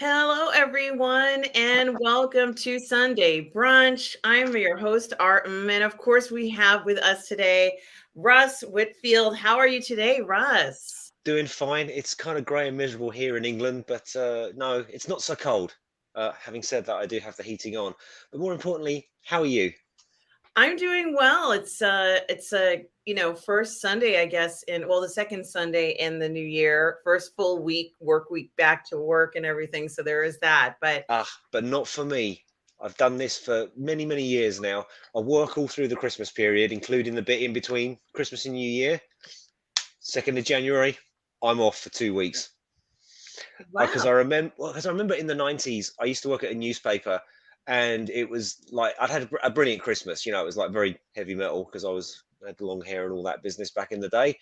Hello, everyone, and welcome to Sunday Brunch. I'm your host, and of course, we have with us today Russ Whitfield. How are you today, Russ? Doing fine. It's kind of grey and miserable here in England, but no, it's not so cold. Having said that, I do have the heating on. But more importantly, how are you? I'm doing well. It's first Sunday, I guess, the second Sunday in the new year, first full work week back to work and everything. So there is that. But But not for me. I've done this for many, many years now. I work all through the Christmas period, including the bit in between Christmas and New Year. 2nd of January, I'm off for 2 weeks. Because wow. I remember in the 90s, I used to work at a newspaper, and it was like I'd had a brilliant Christmas. It was like very heavy metal because I had long hair and all that business back in the day.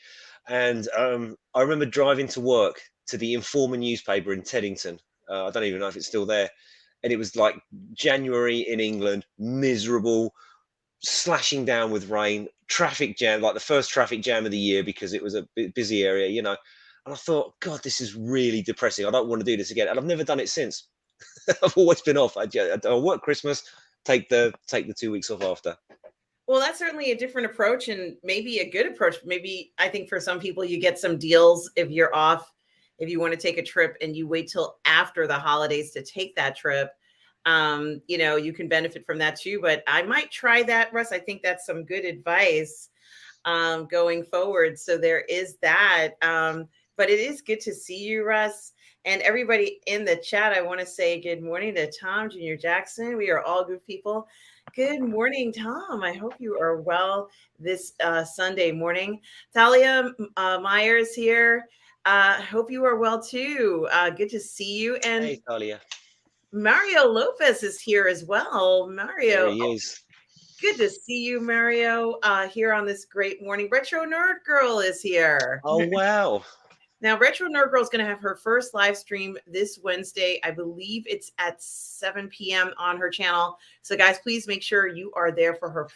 And I remember driving to work to the Informer newspaper in Teddington. I don't even know if it's still there. And it was like January in England, miserable, slashing down with rain, traffic jam, like the first traffic jam of the year because it was a busy area. And I thought, God, this is really depressing. I don't want to do this again. And I've never done it since. I've always been off. I work Christmas, take the 2 weeks off after. Well, that's certainly a different approach and maybe a good approach. Maybe I think for some people, you get some deals if you're off, if you want to take a trip and you wait till after the holidays to take that trip. You can benefit from that too. But I might try that, Russ. I think that's some good advice going forward. So there is that. But it is good to see you, Russ. And everybody in the chat, I want to say good morning to Tom Jr. Jackson. We are all good people. Good morning, Tom. I hope you are well this Sunday morning. Talia Myers here. Hope you are well too. Good to see you. And Hey, Talia. Mario Lopez is here as well. There Mario, he is. good to see you, Mario, here on this great morning. Retro Nerd Girl is here. Oh, wow. Now, Retro Nerd Girl is going to have her first live stream this Wednesday. I believe it's at 7 p.m. on her channel. So, guys, please make sure you are there for her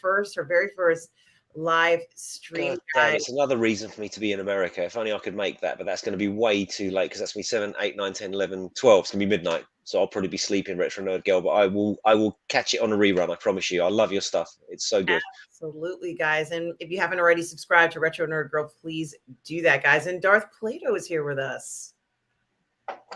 very first live stream, God damn, guys. it's another reason for me to be in America. If only I could make that, but that's going to be way too late because that's me 7, 8, 9, 10, 11, 12. It's going to be midnight. So I'll probably be sleeping, Retro Nerd Girl, but I will catch it on a rerun. I promise you. I love your stuff. It's so good. Absolutely, guys. And if you haven't already subscribed to Retro Nerd Girl, please do that, guys. And Darth Plato is here with us.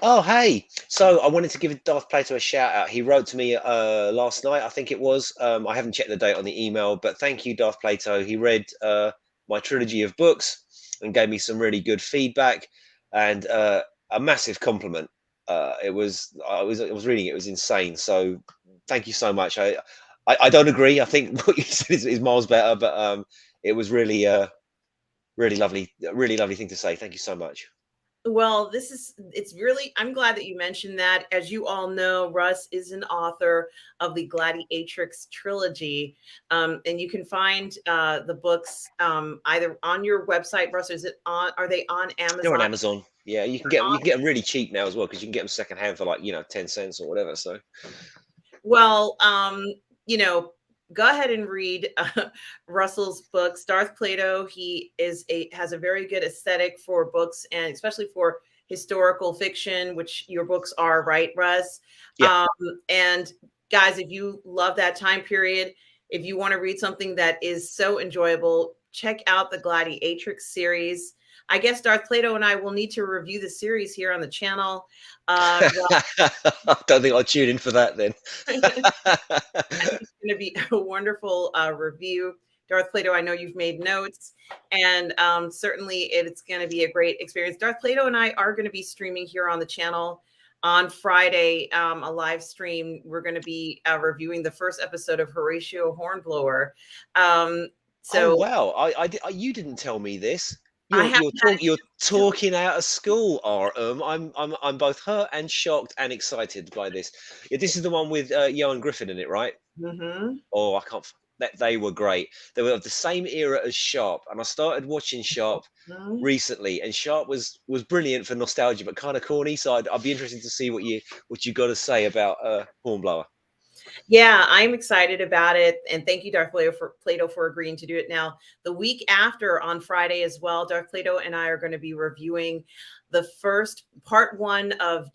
Oh, hey. So I wanted to give Darth Plato a shout out. He wrote to me last night, I think it was. I haven't checked the date on the email, but thank you, Darth Plato. He read my trilogy of books and gave me some really good feedback and a massive compliment. I was reading it, it was insane. So thank you so much. I don't agree. I think what you said is miles better, but it was really lovely thing to say. Thank you so much. Well, it's really, I'm glad that you mentioned that. As you all know, Russ is an author of the Gladiatrix trilogy. And you can find the books either on your website, Russ, or are they on They're on Amazon? Amazon. Yeah, you can get them really cheap now as well because you can get them secondhand for like 10 cents or whatever. So Well, you know, go ahead and read Russell's books. Darth Plato, has a very good aesthetic for books and especially for historical fiction, which your books are, right, Russ? yeah, And guys, if you love that time period, if you want to read something that is so enjoyable, check out the Gladiatrix series. I guess Darth Plato and I will need to review the series here on the channel. Uh, I don't think I'll tune in for that then. I think it's going to be a wonderful review. Darth Plato, I know you've made notes, and certainly it's going to be a great experience. Darth Plato and I are going to be streaming here on the channel on Friday, a live stream. We're going to be reviewing the first episode of Horatio Hornblower. Um, Oh so wow, you didn't tell me this. I You're haven't you're had talk, you're a chance to. talking out of school, RM. I'm both hurt and shocked and excited by this. Yeah, this is the one with Johan Griffin in it, right? Mhm. Oh, I can't. That they were great. They were of the same era as Sharp, and I started watching Sharp Mhm. recently, and Sharp was brilliant for nostalgia, but kind of corny. So I'd be interested to see what you got to say about Hornblower. Yeah, I'm excited about it. And thank you, Plato, for agreeing to do it. Now, the week after on Friday as well, Darth Plato and I are going to be reviewing the first part one of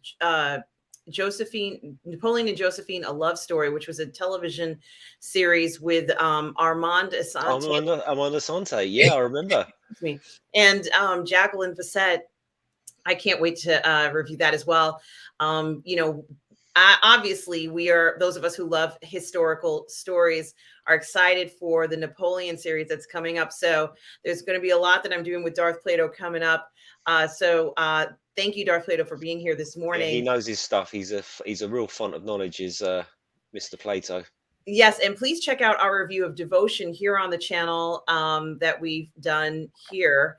Napoleon and Josephine, A Love Story, which was a television series with Armand Asante. Armand Asante. Yeah, I remember. Excuse me, and Jacqueline Bisset. I can't wait to review that as well. You know, obviously, we are, those of us who love historical stories are excited for the Napoleon series that's coming up. So there's going to be a lot that I'm doing with Darth Plato coming up. Thank you, Darth Plato, for being here this morning. Yeah, he knows his stuff. He's a real font of knowledge, is Mr. Plato. Yes, and please check out our review of Devotion here on the channel that we've done here.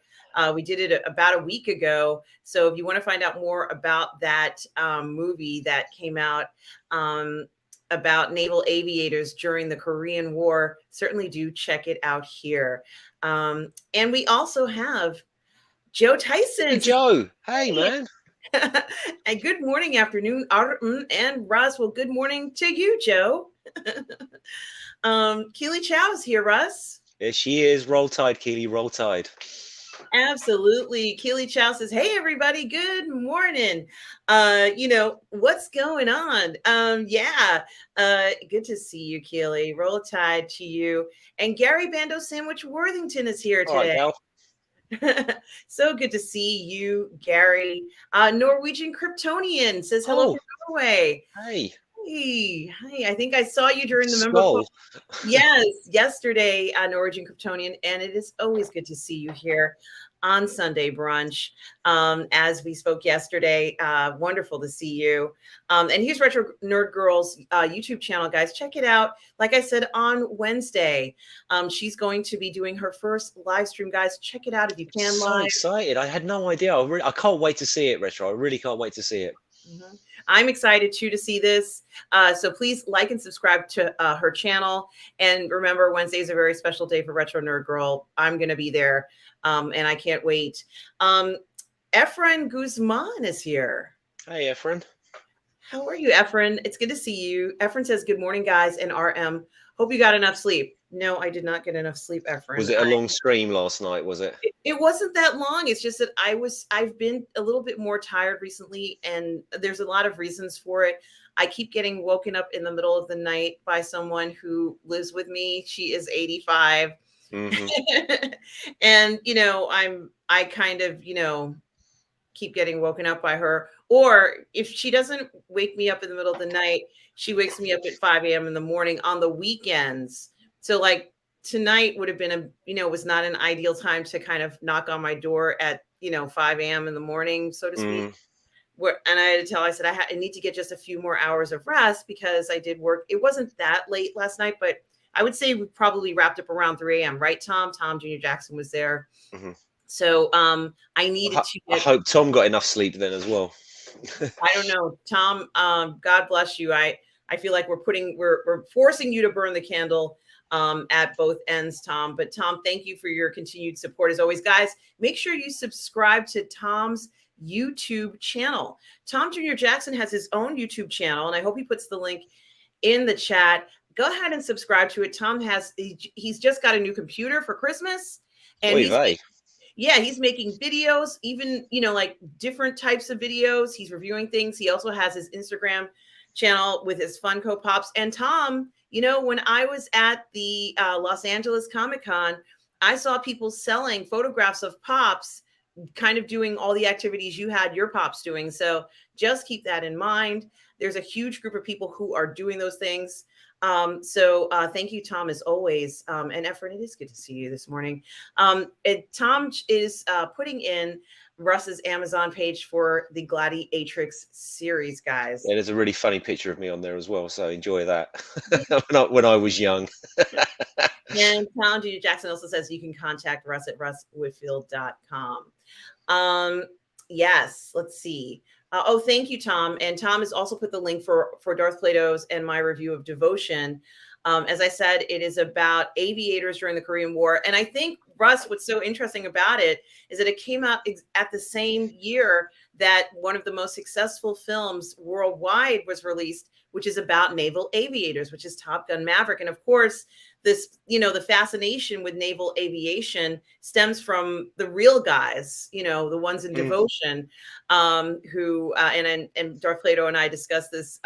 We did it about a week ago. So if you want to find out more about that movie that came out about naval aviators during the Korean War, certainly do check it out here. And we also have Joe Tyson. Hey, Joe. Hey, man. And good morning, afternoon, and Russ. Well, good morning to you, Joe. Keely Chow's here, Russ. There she is. Roll Tide, Keely, roll tide. Absolutely. Keely Chow says, hey, everybody, good morning. You know, what's going on? Good to see you, Keely. Roll Tide to you. And Gary Bando Sandwich Worthington is here today. All right, So good to see you, Gary. Norwegian Kryptonian says hello from Norway. Hey. Hey, I think I saw you during the member. Yes, yesterday, Norwegian Kryptonian, and it is always good to see you here on Sunday brunch. As we spoke yesterday, wonderful to see you. And here's Retro Nerd Girl's YouTube channel, guys. Check it out. Like I said, on Wednesday, she's going to be doing her first live stream, guys. Check it out if you can. So excited! I had no idea. I can't wait to see it, Retro. I really can't wait to see it. Mm-hmm. I'm excited too to see this. So please like and subscribe to her channel. And remember, Wednesday is a very special day for Retro Nerd Girl. I'm going to be there. And I can't wait. Efren Guzman is here. Hey, Efren. How are you, Efren? It's good to see you. Efren says, good morning, guys. And RM, hope you got enough sleep. No, I did not get enough sleep, Efren. Was it a long stream last night, was it? It wasn't that long. It's just that I've been a little bit more tired recently, and there's a lot of reasons for it. I keep getting woken up in the middle of the night by someone who lives with me. She is 85. Mm-hmm. And, you know, I kind of, you know, keep getting woken up by her. Or if she doesn't wake me up in the middle of the night, she wakes me up at 5 a.m. in the morning on the weekends. So like tonight would have been was not an ideal time to kind of knock on my door at, 5 a.m. in the morning, so to speak. And I had to tell, I said, I need to get just a few more hours of rest because I did work. It wasn't that late last night, but I would say we probably wrapped up around 3 a.m. Right, Tom? Tom Jr. Jackson was there. Mm-hmm. So I needed to. I hope Tom got enough sleep then as well. I don't know, Tom. God bless you. I feel like we're forcing you to burn the candle at both ends, Tom. But Tom, thank you for your continued support as always, guys. Make sure you subscribe to Tom's YouTube channel. Tom Jr. Jackson has his own YouTube channel, and I hope he puts the link in the chat. Go ahead and subscribe to it. Tom he's just got a new computer for Christmas, and he's making videos, even, like different types of videos. He's reviewing things. He also has his Instagram channel with his Funko Pops. And Tom, when I was at the Los Angeles Comic-Con, I saw people selling photographs of Pops, kind of doing all the activities you had your Pops doing. So just keep that in mind. There's a huge group of people who are doing those things. So thank you, Tom, as always. And Efren, it is good to see you this morning. And Tom is putting in Russ's Amazon page for the Gladiatrix series, guys. Yeah, there's a really funny picture of me on there as well, so enjoy that. when I was young. And Tom Jr. Jackson also says you can contact Russ at russwhitfield.com. Yes, let's see. Thank you, Tom. And Tom has also put the link for Darth Plato's and my review of Devotion. As I said, it is about aviators during the Korean War. And I think, Russ, what's so interesting about it is that it came out at the same year that one of the most successful films worldwide was released, which is about naval aviators, which is Top Gun Maverick. And of course, this, the fascination with naval aviation stems from the real guys, the ones in Mm. devotion, who and Darth Plato and I discussed this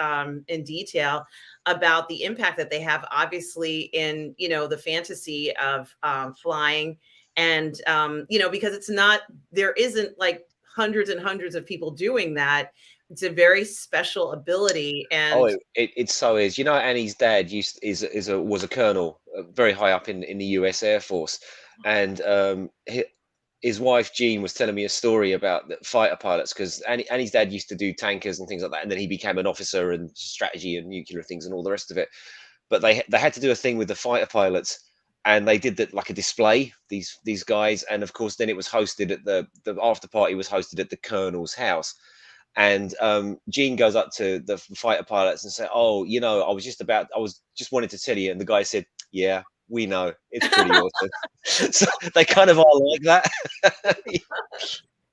in detail about the impact that they have, obviously, in the fantasy of flying, and because there isn't like hundreds and hundreds of people doing that. It's a very special ability, Oh, and it so is. You know, Annie's dad was a colonel, very high up in the U.S. Air Force, and his wife Jean was telling me a story about the fighter pilots, because Annie's dad used to do tankers and things like that, and then he became an officer and strategy and nuclear things and all the rest of it. But they had to do a thing with the fighter pilots, and they did that like a display. These guys, and of course, then it was hosted at the after party was hosted at the colonel's house. And Gene goes up to the fighter pilots and say, "Oh, I was just wanted to tell you." And the guy said, "Yeah, we know. It's pretty awesome." So they kind of are like that.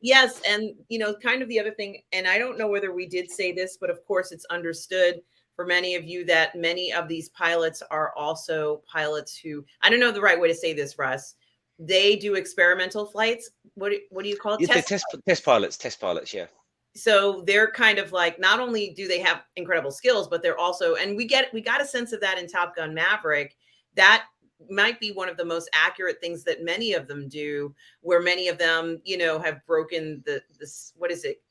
yes, and kind of the other thing, and I don't know whether we did say this, but of course it's understood for many of you that many of these pilots are also pilots who, I don't know the right way to say this, Russ. They do experimental flights. What do you call it? Yeah, they're test pilots. Yeah. So they're kind of like, not only do they have incredible skills, but they're also, and we got a sense of that in Top Gun Maverick. That might be one of the most accurate things that many of them do, where many of them have broken this, what is it,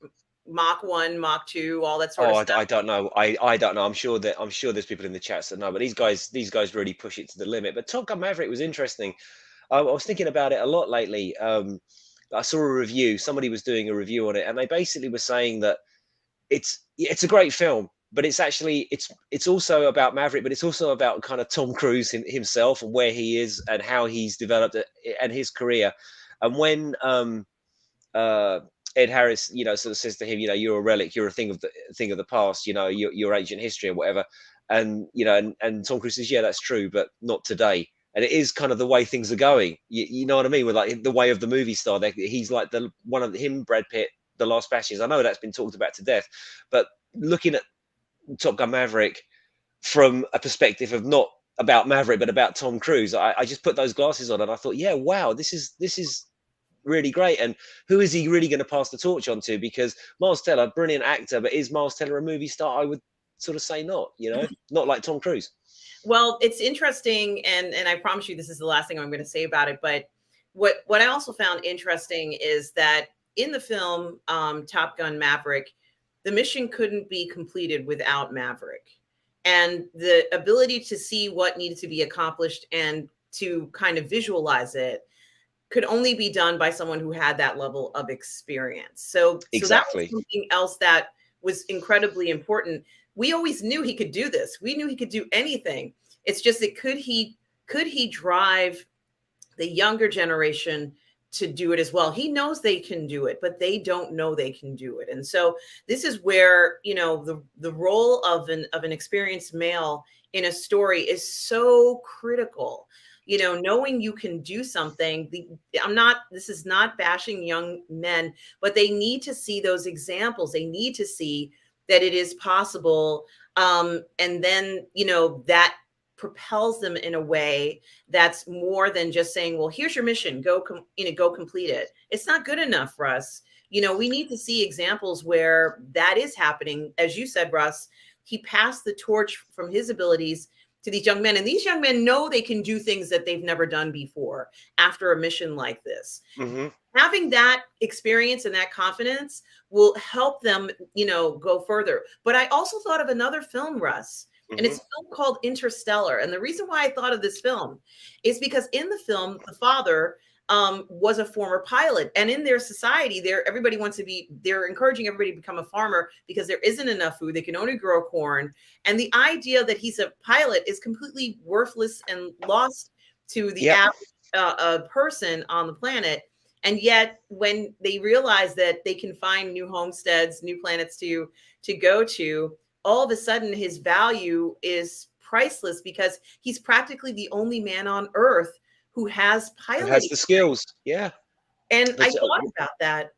Mach 1, Mach 2, all that sort of Oh, stuff. I don't know. I don't know. I'm sure there's people in the chats that know, but these guys really push it to the limit. But Top Gun Maverick was interesting. I was thinking about it a lot lately. I saw a review. Somebody was doing a review on it, and they basically were saying that it's a great film, but it's also about Maverick, but it's also about kind of Tom Cruise himself and where he is and how he's developed it, and his career. And when Ed Harris, sort of says to him, "You're a relic. You're a thing of the past. Your ancient history and whatever." And and Tom Cruise says, "Yeah, that's true, but not today." And it is kind of the way things are going. You know what I mean? With like the way of the movie star, he's like the one of him, Brad Pitt, the Last Bastions. I know that's been talked about to death, but looking at Top Gun Maverick from a perspective of not about Maverick but about Tom Cruise, I just put those glasses on and I thought, yeah, wow, this is really great. And who is he really going to pass the torch on to? Because Miles Teller, brilliant actor, but is Miles Teller a movie star? I would sort of say not. Not like Tom Cruise. Well, it's interesting, and I promise you this is the last thing I'm going to say about it, but what I also found interesting is that in the film Top Gun Maverick, the mission couldn't be completed without Maverick. And the ability to see what needed to be accomplished and to kind of visualize it could only be done by someone who had that level of experience. So that was Exactly. something else that was incredibly important. We always knew he could do this. We knew he could do anything. It's just that could he drive the younger generation to do it as well? He knows they can do it, but they don't know they can do it. And so this is where, the role of an experienced male in a story is so critical. Knowing you can do something. This is not bashing young men, but they need to see those examples. They need to see that it is possible. And then, that propels them in a way that's more than just saying, well, here's your mission, go complete it. It's not good enough, Russ. We need to see examples where that is happening. As you said, Russ, he passed the torch from his abilities to these young men, and these young men know they can do things that they've never done before after a mission like this. Mm-hmm. Having that experience and that confidence will help them, go further. But I also thought of another film, Russ, and it's a film called Interstellar. And the reason why I thought of this film is because in the film, the father was a former pilot, and in their society, they're encouraging everybody to become a farmer because there isn't enough food. They can only grow corn. And the idea that he's a pilot is completely worthless and lost to the average person on the planet. And yet, when they realize that they can find new homesteads, new planets to go to, all of a sudden his value is priceless because he's practically the only man on Earth who has Who piloting. has the skills? Yeah. And I thought about that.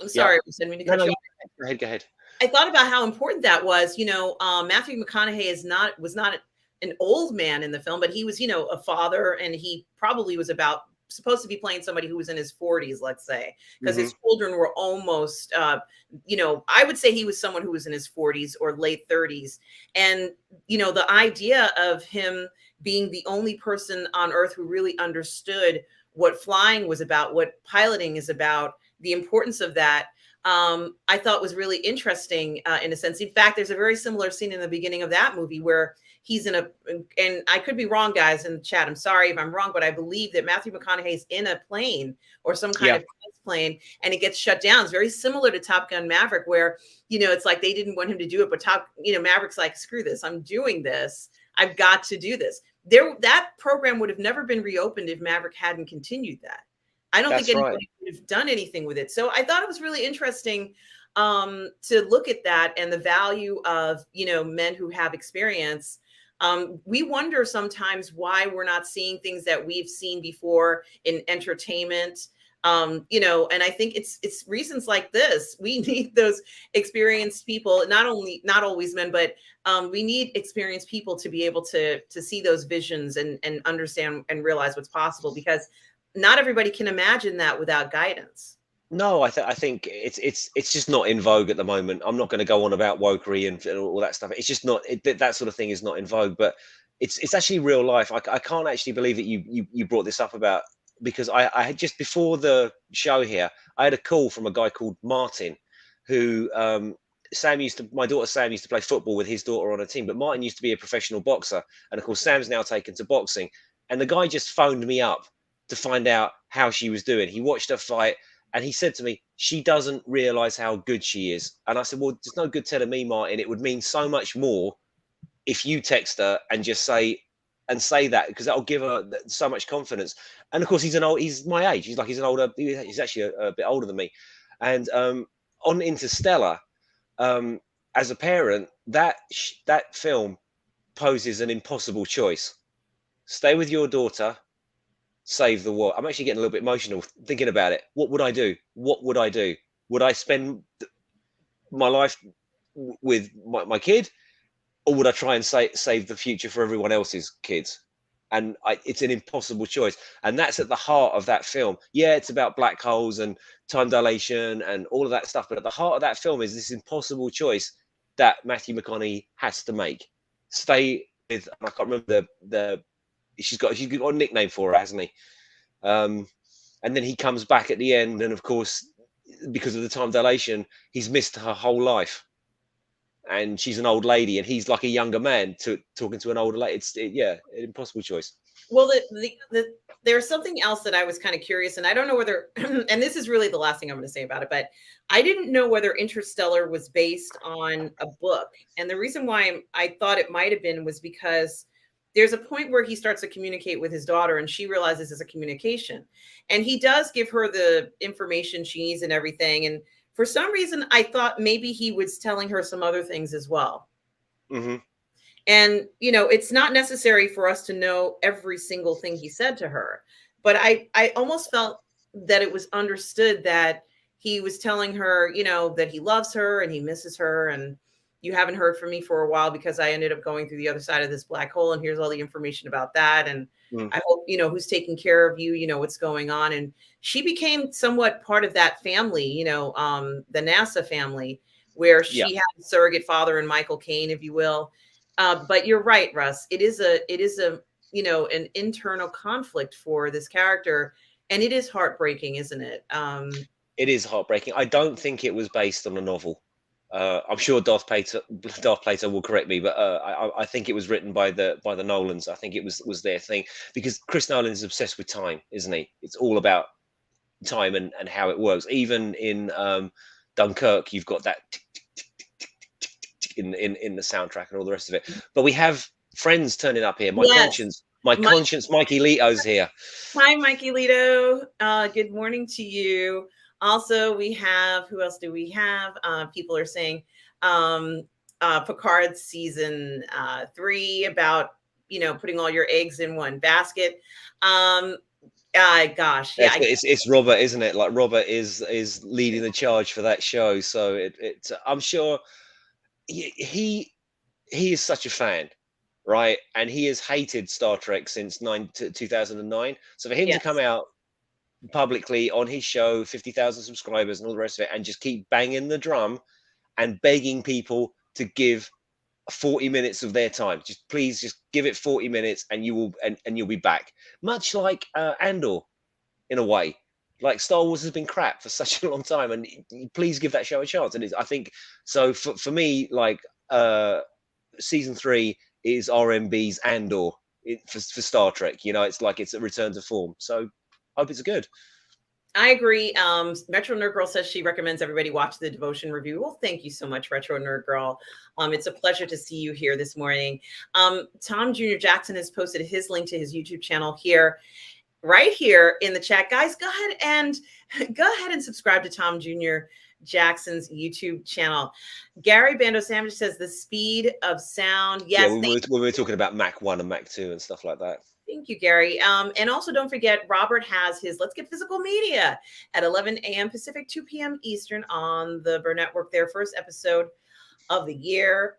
I'm sorry, I didn't mean to cut you off. Go ahead. I thought about how important that was. Matthew McConaughey was not an old man in the film, but he was, you know, a father, and he probably was about supposed to be playing somebody who was in his 40s, let's say, because Hmm. his children were almost, you know, I would say he was someone who was in his 40s or late 30s. And, you know, the idea of him being the only person on earth who really understood what flying was about, what piloting is about, the importance of that, I thought was really interesting in a sense. In fact, there's a very similar scene in the beginning of that movie where he's in a, and I could be wrong, guys in the chat. I'm sorry if I'm wrong, but I believe that Matthew McConaughey's in a plane or some kind Yeah, of plane, and it gets shut down. It's very similar to Top Gun Maverick, where, you know, it's like they didn't want him to do it, but Maverick's like, screw this, I'm doing this. I've got to do this. That program would have never been reopened if Maverick hadn't continued that. I don't think that's right. anybody would have done anything with it. So I thought it was really interesting to look at that and the value of, you know, men who have experience. We wonder sometimes why we're not seeing things that we've seen before in entertainment. You know, and I think it's reasons like this. We need those experienced people, not always men, but we need experienced people to be able to see those visions and understand and realize what's possible, because not everybody can imagine that without guidance. No, I think it's just not in vogue at the moment. I'm not going to go on about wokery and all that stuff. It's just not that sort of thing is not in vogue. But it's actually real life. I can't actually believe that you brought this up about, because I had just before the show here, I had a call from a guy called Martin, who my daughter Sam used to play football with his daughter on a team, but Martin used to be a professional boxer, and of course Sam's now taken to boxing, and the guy just phoned me up to find out how she was doing. He watched her fight. And he said to me, she doesn't realize how good she is. And I said, well, there's no good telling me, Martin. It would mean so much more if you text her and just say that, because that'll give her so much confidence. And of course, he's my age. He's actually a bit older than me. And on Interstellar, as a parent, that film poses an impossible choice. Stay with your daughter, save the world. I'm actually getting a little bit emotional thinking about it. What would I do? What would I do? Would I spend my life with my kid, or would I try and save the future for everyone else's kids? And it's an impossible choice. And that's at the heart of that film. Yeah, it's about black holes and time dilation and all of that stuff. But at the heart of that film is this impossible choice that Matthew McConaughey has to make. Stay with, I can't remember she's got a nickname for her, hasn't he? And then he comes back at the end, and of course, because of the time dilation, he's missed her whole life. And she's an old lady, and he's like a younger man talking to an older lady. An impossible choice. Well, there's something else that I was kind of curious, and I don't know whether, and this is really the last thing I'm going to say about it, but I didn't know whether Interstellar was based on a book. And the reason why I thought it might have been was because there's a point where he starts to communicate with his daughter, and she realizes it's a communication. And he does give her the information she needs and everything. And for some reason, I thought maybe he was telling her some other things as well. Mm-hmm. And, you know, it's not necessary for us to know every single thing he said to her. But I almost felt that it was understood that he was telling her, you know, that he loves her and he misses her. And you haven't heard from me for a while because I ended up going through the other side of this black hole. And here's all the information about that. And I hope, you know, who's taking care of you, you know, what's going on. And she became somewhat part of that family, you know, the NASA family, where she had a surrogate father and Michael Caine, if you will. But you're right, Russ. It is a, you know, an internal conflict for this character. And it is heartbreaking, isn't it? It is heartbreaking. I don't think it was based on a novel. I'm sure Darth Plato will correct me, but I think it was written by the Nolans. I think it was their thing, because Chris Nolan is obsessed with time, isn't he? It's all about time and how it works. Even in Dunkirk, you've got that tick, tick, tick, tick, tick, tick, tick, tick, in the soundtrack and all the rest of it. But we have friends turning up here. My conscience, Mikey Leto's here. Hi, Mikey Leto. Good morning to you. Also, we have, who else do we have? People are saying Picard season 3 about, you know, putting all your eggs in one basket. Gosh, yeah, it's Robert, isn't it? Like, Robert is leading the charge for that show, so I'm sure he is such a fan. right? And he has hated Star Trek since 2009. So for him to come Yes. out publicly on his show, 50,000 subscribers and all the rest of it, and just keep banging the drum and begging people to give 40 minutes of their time. Just please just give it 40 minutes and you will and you'll be back. Much like Andor in a way. Like Star Wars has been crap for such a long time, and please give that show a chance. And I think so for me, like season 3 is RMB's Andor for Star Trek. You know, it's like it's a return to form. So hope it's good. I agree. Retro Nerd Girl says she recommends everybody watch the Devotion review. Well, thank you so much, Retro Nerd Girl. It's a pleasure to see you here this morning. Tom Jr. Jackson has posted his link to his YouTube channel here, right here in the chat. Guys, go ahead and subscribe to Tom Jr. Jackson's YouTube channel. Gary Bando Sandwich says the speed of sound. Yes, Yeah, we were talking about Mac 1 and Mac 2 and stuff like that. thank you, Gary. And also don't forget, Robert has his Let's Get Physical Media at 11 a.m. Pacific, 2 p.m. Eastern on the Burr Network, their first episode of the year.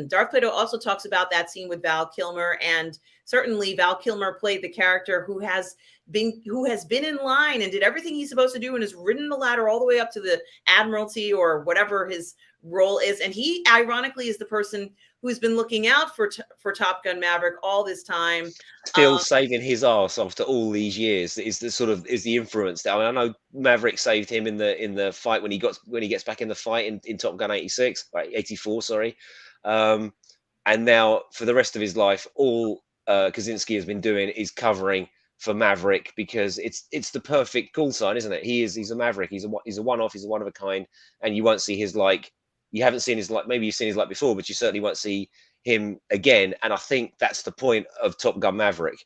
Darth Plato also talks about that scene with Val Kilmer, and certainly Val Kilmer played the character who has been in line and did everything he's supposed to do and has ridden the ladder all the way up to the Admiralty or whatever his role is. And he ironically is the person who's been looking out for Top Gun Maverick all this time. Still saving his ass after all these years is the influence. I mean, I know Maverick saved him in the fight when he gets back in the fight in Top Gun 84, sorry. And now for the rest of his life, all Kaczynski has been doing is covering for Maverick, because it's the perfect call sign, isn't it? He's a Maverick. He's a one-off. He's a one of a kind, and you won't see his like. You haven't seen his like. Maybe you've seen his like before, but you certainly won't see him again. And I think that's the point of Top Gun Maverick.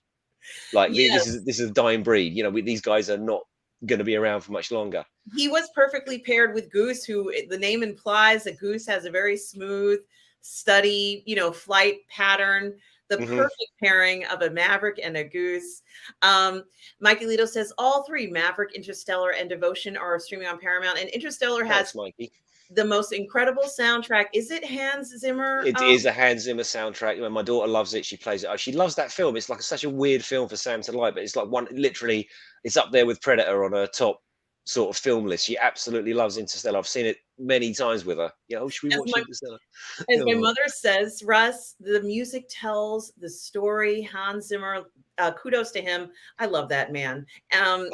Like Yes. this is a dying breed. You know, these guys are not going to be around for much longer. He was perfectly paired with Goose, who the name implies that Goose has a very smooth, steady, flight pattern. The perfect pairing of a Maverick and a Goose. Mikey Lito says all three, Maverick, Interstellar, and Devotion, are streaming on Paramount. And Interstellar has Mikey. The most incredible soundtrack. Is it Hans Zimmer? It is a Hans Zimmer soundtrack. When my daughter loves it, she plays it. Oh, she loves that film. It's like such a weird film for Sam to like, but it's like literally, it's up there with Predator on her top sort of film list. She absolutely loves Interstellar. I've seen it many times with her. Yeah, should we watch Interstellar? As my mother says, Russ, the music tells the story. Hans Zimmer, kudos to him. I love that man. Tom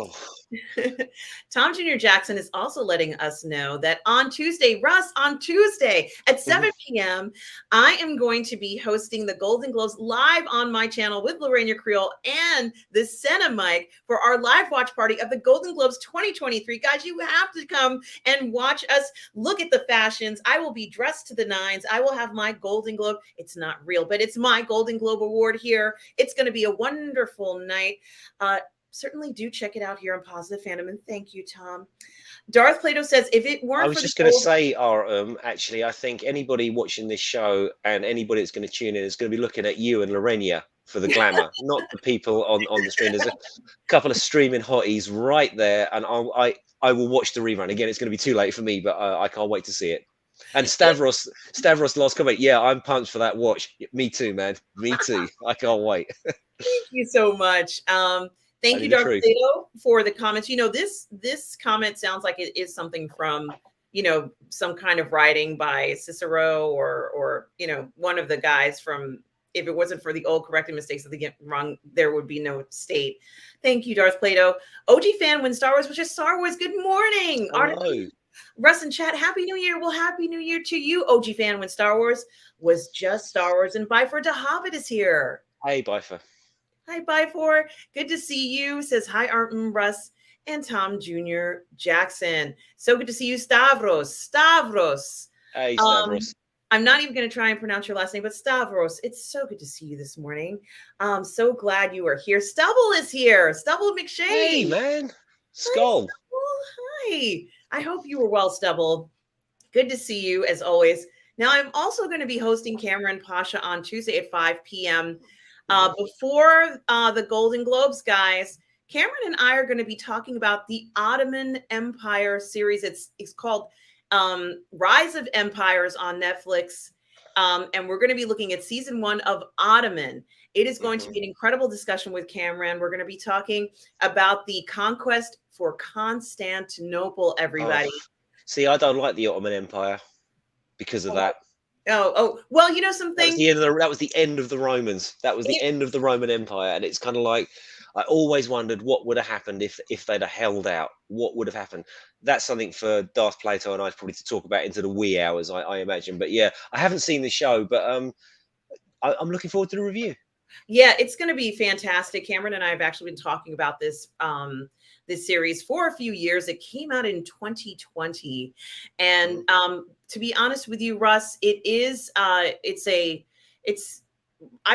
Jr. Jackson is also letting us know that on Tuesday, Russ, on Tuesday at 7 p.m., I am going to be hosting the Golden Globes live on my channel with Lorraine Creole and the Senna Mic for our live watch party of the Golden Globes 2023. Guys, you have to come and watch us look at the fashions. I will be dressed to the nines. I will have my Golden Globe. It's not real, but it's my Golden Globe award here. It's going to be a wonderful night. Certainly do check it out here on Positive Fandom. And thank you, Tom. Darth Plato says, if it weren't I was just going to say, actually, I think anybody watching this show and anybody that's going to tune in is going to be looking at you and Lorena for the glamour, not the people on the stream. There's a couple of streaming hotties right there, and I will watch the rerun. Again, it's going to be too late for me, but I can't wait to see it. And Stavros, last comment. Yeah, I'm pumped for that watch. Me too, man. Me too. I can't wait. Thank you so much. Thank you, Darth Plato, for the comments. This comment sounds like it is something from, some kind of writing by Cicero or one of the guys from, if it wasn't for the old correcting mistakes that they get wrong, there would be no state. Thank you, Darth Plato. OG fan, when Star Wars was just Star Wars. Good morning. Russ in chat, Happy New Year. Well, Happy New Year to you, OG fan, when Star Wars was just Star Wars. And Bifor DeHobbit is here. Hey, Bifor. Hi, Bifor. Good to see you. Says hi, Russ and Tom Jr. Jackson. So good to see you, Stavros. Hey, Stavros. I'm not even going to try and pronounce your last name, but Stavros, it's so good to see you this morning. I'm so glad you are here. Stubble is here. Stubble McShay. Hey, man. Skull. Hi. I hope you were well, Stubble. Good to see you, as always. Now, I'm also going to be hosting Cameron Pasha on Tuesday at 5 p.m. Before the Golden Globes, guys. Cameron and I are going to be talking about the Ottoman Empire series. It's called Rise of Empires on Netflix. And we're going to be looking at season 1 of Ottoman. It is going to Mhm. be an incredible discussion with Cameron. We're going to be talking about the conquest for Constantinople, Oh, everybody. see, I don't like the Ottoman Empire because of that. Oh, well, you know That was something? the end of that was the end of the Romans. That was the end of the Roman Empire, and it's kind of like I always wondered what would have happened if they'd have held out. What would have happened? That's something for Darth Plato and I probably to talk about into the wee hours, I imagine. But yeah, I haven't seen the show, but I'm looking forward to the review. Yeah, it's going to be fantastic. Cameron and I have actually been talking about this series for a few years. It came out in 2020, and to be honest with you, Russ, it's I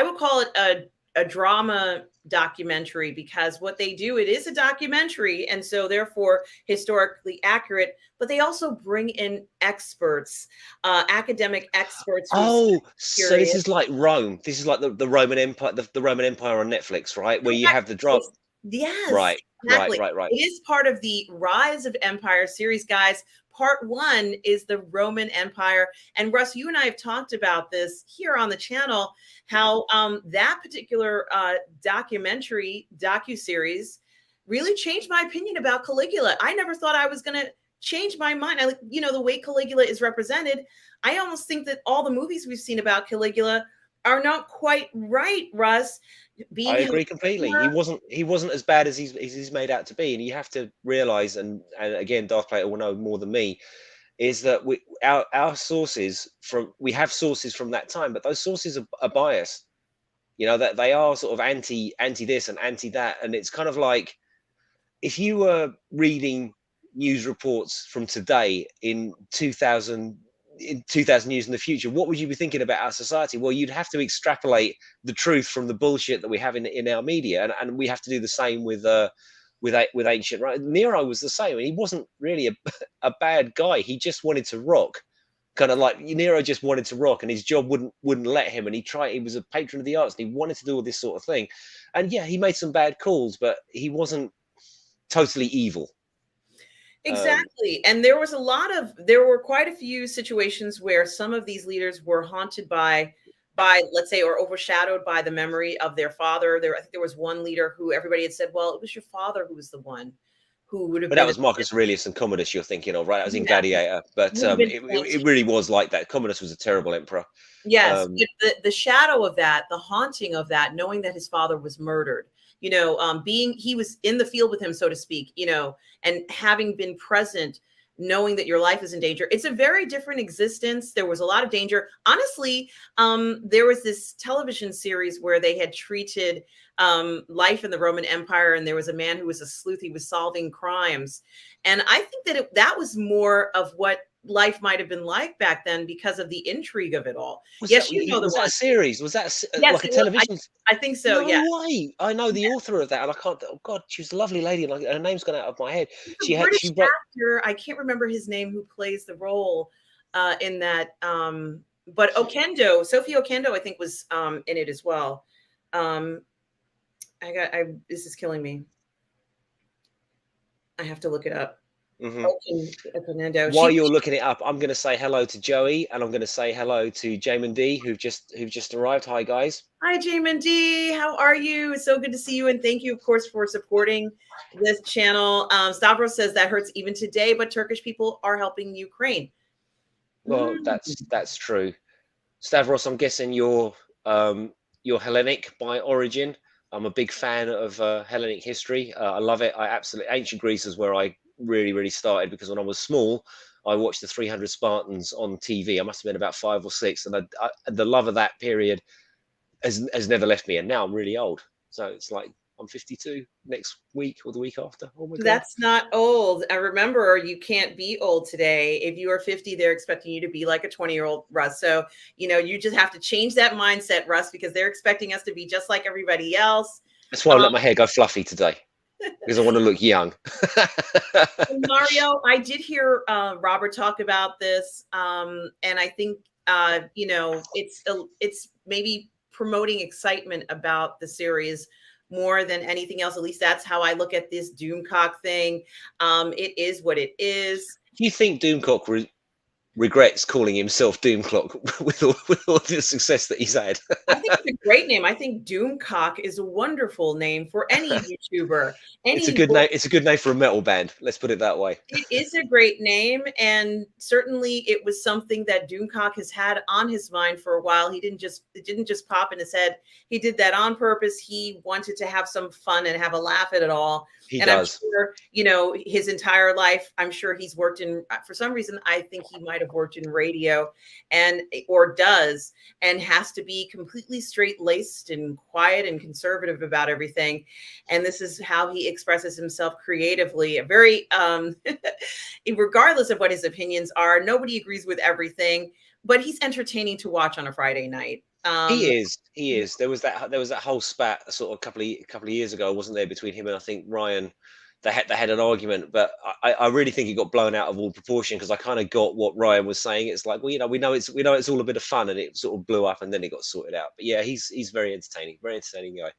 would call it a drama documentary, because what they do, it is a documentary, and so therefore historically accurate, but they also bring in experts, academic experts who's Oh, so this curious. is like Rome. This is like the Roman Empire, the Roman Empire on Netflix, right? Where you Correct. have the drop. Yes, Right, right, exactly. right, right. It is part of the Rise of Empire series, guys. Part 1 is the Roman Empire. And Russ, you and I have talked about this here on the channel, Mhm. how that particular docu-series really changed my opinion about Caligula. I never thought I was going to change my mind. The way Caligula is represented, I almost think that all the movies we've seen about Caligula are not quite right, Russ. I Being held agree completely. He wasn't as bad as he's made out to be, and you have to realize, and again, Darth Plater will know more than me, is that our sources we have sources from that time, but those sources are biased. You know that they are sort of anti this and anti that, and it's kind of like if you were reading news reports from today in 2000 years in the future, what would you be thinking about our society? Well, you'd have to extrapolate the truth from the bullshit that we have in our media, and we have to do the same with ancient. Right, Nero was the same, and he wasn't really a bad guy. He just wanted to rock, kind of like Nero just wanted to rock, and his job wouldn't let him. And he was a patron of the arts, and he wanted to do all this sort of thing. And yeah, he made some bad calls, but he wasn't totally evil. Exactly. And there were quite a few situations where some of these leaders were haunted by, let's say, or overshadowed by the memory of their father. I think there was one leader who everybody had said, well, it was your father who was the one who would have But that been, was Marcus Aurelius and Commodus you're thinking of, right? That was in yes, Gladiator. But would have been it really was like that. Commodus was a terrible emperor. Yes, Um, but the shadow of that, the haunting of that, knowing that his father was murdered, being he was in the field with him, so to speak, and having been present, knowing that your life is in danger. It's a very different existence. There was a lot of danger. Honestly, there was this television series where they had treated life in the Roman Empire, and there was a man who was a sleuth. He was solving crimes, and I think that that was more of what life might have been like back then because of the intrigue of it all. Yes, you know the was that one. a series? Was that Yes, like a it was. television? I think so. No Yeah, way! I know the author of that, and I can't. Oh God, she was a lovely lady, and her name's gone out of my head. he's a She British wrote. actor. I can't remember his name who plays the role in that. But Okendo, Sophie Okendo, I think was in it as well. Um, this is killing me. I have to look it up. Mhm. Okendo. While you're looking it up, I'm going to say hello to Joey, and I'm going to say hello to Jamin D, who've just arrived. Hi guys. Hi, Jamin D. How are you? It's so good to see you. And thank you, of course, for supporting this channel. Stavros says that hurts even today, but Turkish people are helping Ukraine. Well, that's true. Stavros, I'm guessing you're Hellenic by origin. I'm a big fan of Hellenic history. I love it. I absolutely ancient Greece is where I really started because when I was small, I watched the 300 Spartans on TV. I must have been about 5 or 6, and the love of that period has never left me. And now I'm really old, so it's like I'm 52 next week or the week after. Oh my god! That's not old. I remember you can't be old today. If you are 50, they're expecting you to be like a 20-year-old, Russ. So, you just have to change that mindset, Russ, because they're expecting us to be just like everybody else. That's why I let my hair go fluffy today because I want to look young. Mario, I did hear Robert talk about this, and I think it's maybe promoting excitement about the series more than anything else. At least that's how I look at this Doomcock thing. It is what it is. Do you think Doomcock regrets calling himself Doomclock with all the success that he's had. I think it's a great name. I think Doomcock is a wonderful name for any YouTuber, It's a any good name. It's a good name for a metal band. Let's put it that way. It is a great name, and certainly it was something that Doomcock has had on his mind for a while. It didn't just pop in his head. He did that on purpose. He wanted to have some fun and have a laugh at it all. He And I'm does. sure, his entire life, I'm sure he's worked in, for some reason, I think he might have worked in radio or does, and has to be completely straight laced and quiet and conservative about everything. And this is how he expresses himself creatively. A very, regardless of what his opinions are, nobody agrees with everything, but he's entertaining to watch on a Friday night. He is. He is. There was that whole spat sort of a couple of years ago, wasn't there, between him and I think Ryan. They had an argument, but I really think it got blown out of all proportion because I kind of got what Ryan was saying. It's like, well, we know it's all a bit of fun, and it sort of blew up, and then it got sorted out. But yeah, he's very entertaining guy.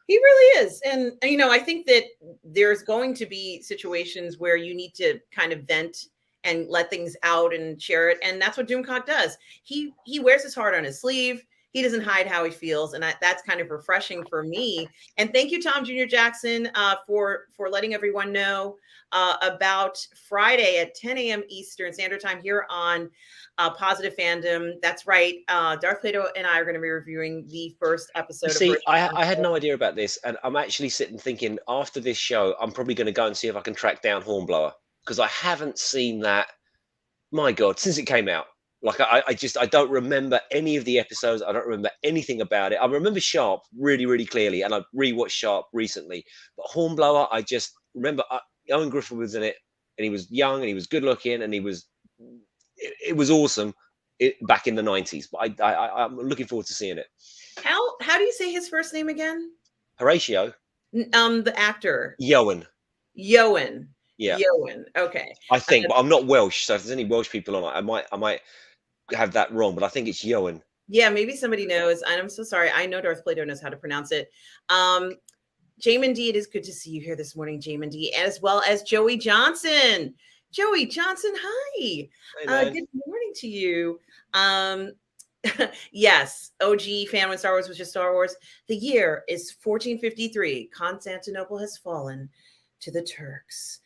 He really is. And, I think that there's going to be situations where you need to kind of vent and let things out and share it. And that's what Doomcock does. He wears his heart on his sleeve. He doesn't hide how he feels. And that's kind of refreshing for me. And thank you, Tom Jr. Jackson, for letting everyone know about Friday at 10 a.m. Eastern Standard Time here on Positive Fandom. That's right. Darth Plato and I are going to be reviewing the first episode. See, of I had no idea about this, and I'm actually sitting thinking after this show, I'm probably going to go and see if I can track down Hornblower because I haven't seen that. My God, since it came out, like I don't remember any of the episodes. I don't remember anything about it. I remember Sharp really, really clearly, and I rewatched Sharp recently. But Hornblower, I just remember Owen Griffin was in it, and he was young, and he was good looking, and it was awesome back in the 90s. But I'm looking forward to seeing it. How do you say his first name again? Horatio. The actor. Yoan. Yoan. Yeah. Yoan. Okay. I think, but I'm not Welsh, so if there's any Welsh people on it, I might have that wrong, but I think it's Yoan. Yeah, maybe somebody knows. And I'm so sorry. I know Darth Plato knows how to pronounce it. Jamin D, it is good to see you here this morning, Jamin D, as well as Joey Johnson. Joey Johnson, hi. Hey, good morning to you. Yes, OG fan when Star Wars was just Star Wars. The year is 1453. Constantinople has fallen to the Turks.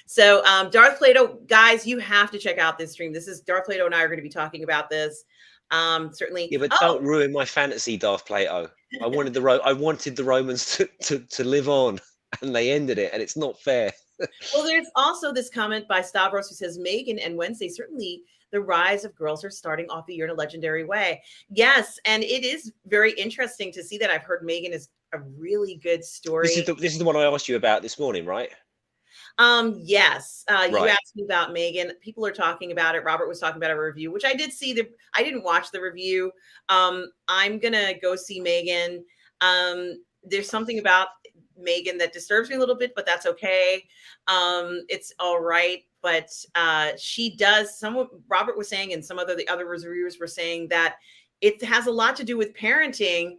So Darth Plato, guys, you have to check out this stream. This is Darth Plato and I are going to be talking about this. Certainly. Yeah, but don't ruin my fantasy, Darth Plato. I wanted the Romans to live on, and they ended it, and it's not fair. Well, there's also this comment by Stavros who says Megan and Wednesday, certainly the rise of girls are starting off the year in a legendary way. Yes, and it is very interesting to see that. I've heard Megan is a really good story. This is the one I asked you about this morning, right? Yes. You Right. asked me about Megan. People are talking about it. Robert was talking about a review, which I did see. I didn't watch the review. I'm gonna go see Megan. There's something about Megan that disturbs me a little bit, but that's okay. It's all right. But she does. Robert was saying, and some of the other reviewers were saying that it has a lot to do with parenting.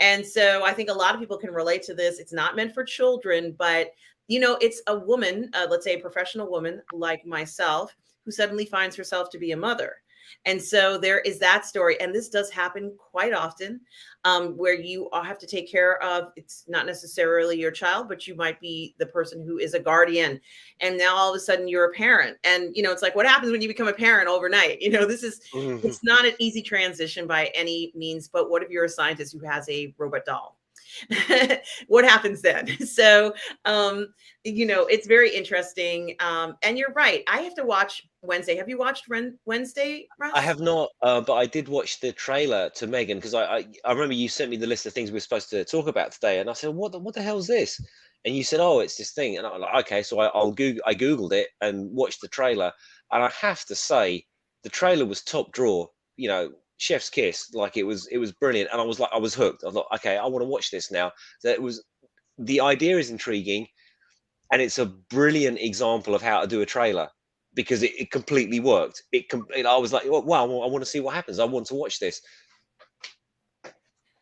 And so I think a lot of people can relate to this. It's not meant for children, but it's a woman, let's say a professional woman like myself, who suddenly finds herself to be a mother. And so there is that story. And this does happen quite often, where you all have to take care of, it's not necessarily your child, but you might be the person who is a guardian. And now all of a sudden you're a parent. And, it's like, what happens when you become a parent overnight? It's not an easy transition by any means, but what if you're a scientist who has a robot doll? What happens then? So, it's very interesting. And you're right. I have to watch Wednesday. Have you watched Wednesday, Russ? I have not, but I did watch the trailer to Megan because I remember you sent me the list of things we were supposed to talk about today, and I said, what the hell is this? And you said, oh, it's this thing, and I'm like, okay, so I googled it and watched the trailer, and I have to say, the trailer was top draw. Chef's kiss. Like it was brilliant, and I was hooked. I was like, okay, I want to watch this now. So the idea is intriguing, and it's a brilliant example of how to do a trailer because it completely worked. I was like, wow, I want to see what happens. I want to watch this.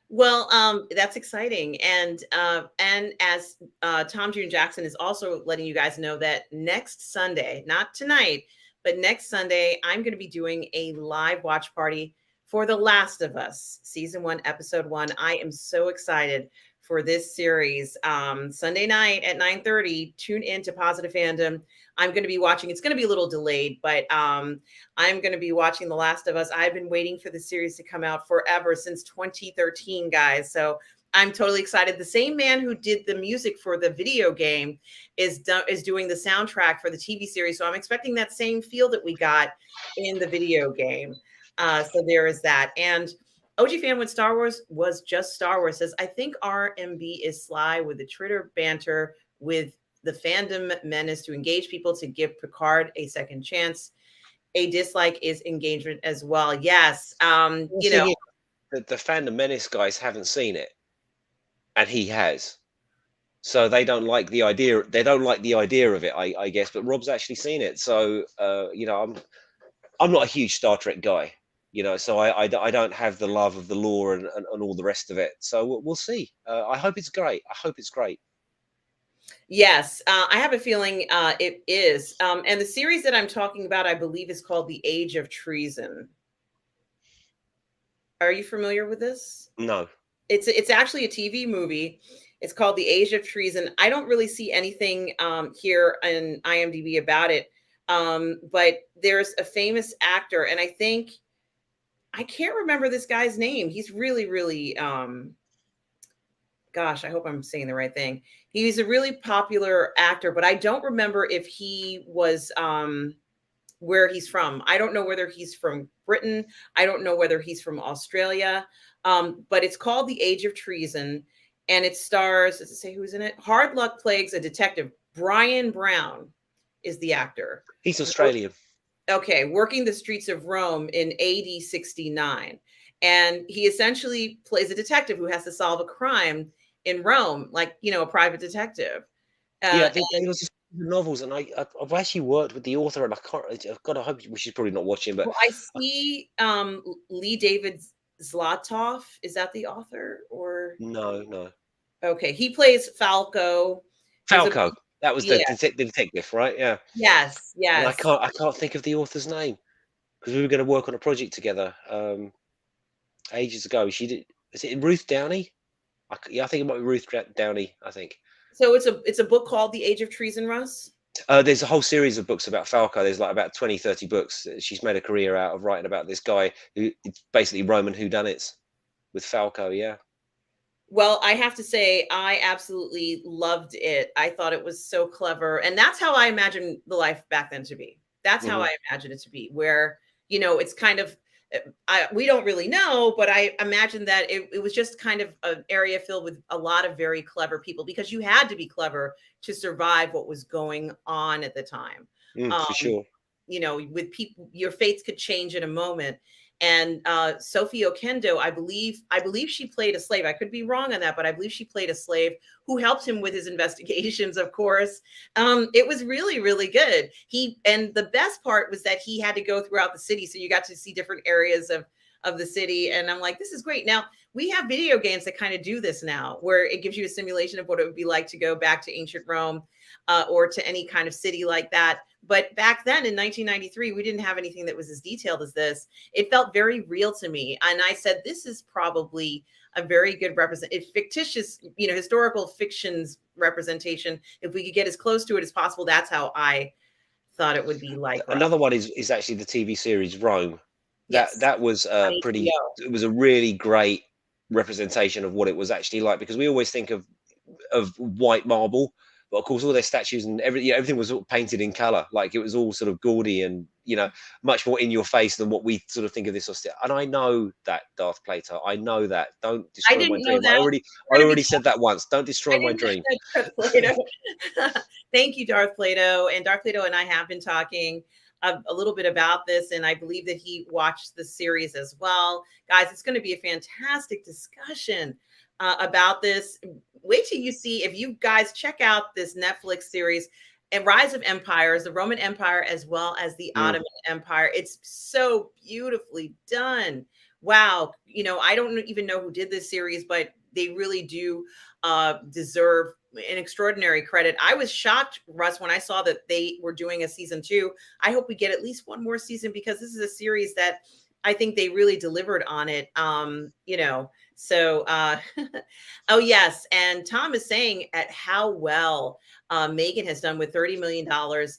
Well, that's exciting, and as Tom June Jackson is also letting you guys know that next Sunday, not tonight, but next Sunday, I'm going to be doing a live watch party for The Last of Us, season 1, episode 1. I am so excited for this series. Sunday night at 9:30. Tune in to Positive Fandom. I'm going to be watching. It's going to be a little delayed, but I'm going to be watching The Last of Us. I've been waiting for the series to come out forever, since 2013, guys. So I'm totally excited. The same man who did the music for the video game is doing the soundtrack for the TV series. So I'm expecting that same feel that we got in the video game. So there is that. And OG fan with Star Wars was just Star Wars says, I think RMB is sly with the Twitter banter with the fandom menace to engage people to give Picard a second chance. A dislike is engagement as well. Yes. The thing is, the Fandom Menace guys haven't seen it, and he has. So they don't like the idea. They don't like the idea of it, I guess. But Rob's actually seen it, so I'm not a huge Star Trek guy, so I don't have the love of the lore and all the rest of it. So we'll see. I hope it's great. I hope it's great. Yes, I have a feeling it is. And the series that I'm talking about, I believe, is called The Age of Treason. Are you familiar with this? No. It's actually a TV movie. It's called The Age of Treason. I don't really see anything here in IMDb about it, but there's a famous actor, and I can't remember this guy's name. He's really, really gosh, I hope I'm saying the right thing. He's a really popular actor, but I don't remember if he was where he's from. I don't know whether he's from Britain. I don't know whether he's from Australia. But it's called The Age of Treason, and it stars, does it say who's in it? Hard luck plagues a detective. Brian Brown is the actor. He's Australian. Okay, working the streets of Rome in AD 69. And he essentially plays a detective who has to solve a crime in Rome, like, a private detective. Yeah, there was novels, and I've actually worked with the author, and I can't. God, I hope she's probably not watching, but Well, I see Lee David Zlotov. Is that the author or? no. Okay, he plays Falco. There's a Falco. That was Yeah. the detective, right? Yeah. Yes, And yes. I can't think of the author's name, because we were going to work on a project together ages ago. She did. Is it Ruth Downey? Yeah, I think it might be Ruth Downey. I think. So it's a book called The Age of Treason, Russ. There's a whole series of books about Falco. There's like about 20, 30 books. She's made a career out of writing about this guy who it's basically Roman whodunits with Falco. Yeah. Well, I have to say, I absolutely loved it. I thought it was so clever. And that's how I imagined the life back then to be. That's how Mhm. I imagine it to be, where, it's kind of, we don't really know, but I imagine that it was just kind of an area filled with a lot of very clever people, because you had to be clever to survive what was going on at the time. For Um, sure. with people, your fates could change in a moment. And Sophie Okendo, I believe she played a slave. I could be wrong on that, but I believe she played a slave who helped him with his investigations, of course. It was really, really good. And the best part was that he had to go throughout the city, so you got to see different areas of the city. And I'm like, this is great. Now we have video games that kind of do this now, where it gives you a simulation of what it would be like to go back to ancient Rome, or to any kind of city like that. But back then in 1993, we didn't have anything that was as detailed as this. It felt very real to me. And I said, this is probably a very good fictitious, historical fiction's representation. If we could get as close to it as possible, that's how I thought it would be like. Russ. Another one is actually the TV series Rome. Yes. That was On HBO. It was a really great representation of what it was actually like, because we always think of white marble, but of course all their statues and everything was painted in color. Like it was all sort of gaudy and much more in your face than what we sort of think of this austere. And I know that, Darth Plato, I know that. Don't I destroy my didn't know dream. that. I already said that once. Don't destroy I my didn't know dream. that, Darth Plato. Thank you, Darth Plato. And Darth Plato and I have been talking a little bit about this, and I believe that he watched the series as well. Guys, it's going to be a fantastic discussion about this. Wait till you see, if you guys check out this Netflix series. and rise of empires, the Roman Empire as well as the Mm. Ottoman Empire. It's so beautifully done. Wow. You know, I don't even know who did this series, but they really do deserve an extraordinary credit. I was shocked, Russ, when I saw that they were doing a season 2. I hope we get at least one more season because this is a series that I think they really delivered on it. You know, so oh yes, and Tom is saying at how well Megan has done with $30 million,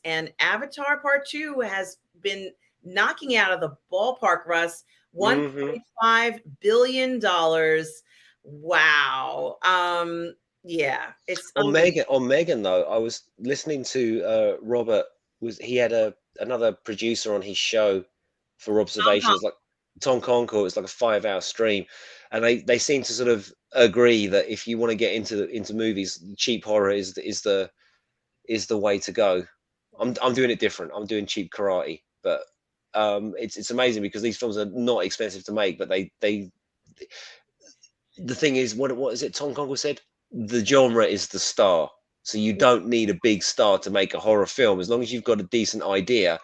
and Avatar Part 2 has been knocking out of the ballpark, Russ. Hmm. $1.5 billion. Wow. Yeah, it's unbelievable. On Megan though, I was listening to Robert. Was he had another producer on his show for observations, like Tom Concord. It's like a 5-hour stream, and they seem to sort of agree that if you want to get into movies, cheap horror is the way to go. I'm doing it different. I'm doing cheap karate, but it's amazing because these films are not expensive to make, but they the thing is, what is it Tom Concord said? The genre is the star. So you don't need a big star to make a horror film. As long as you've got a decent idea,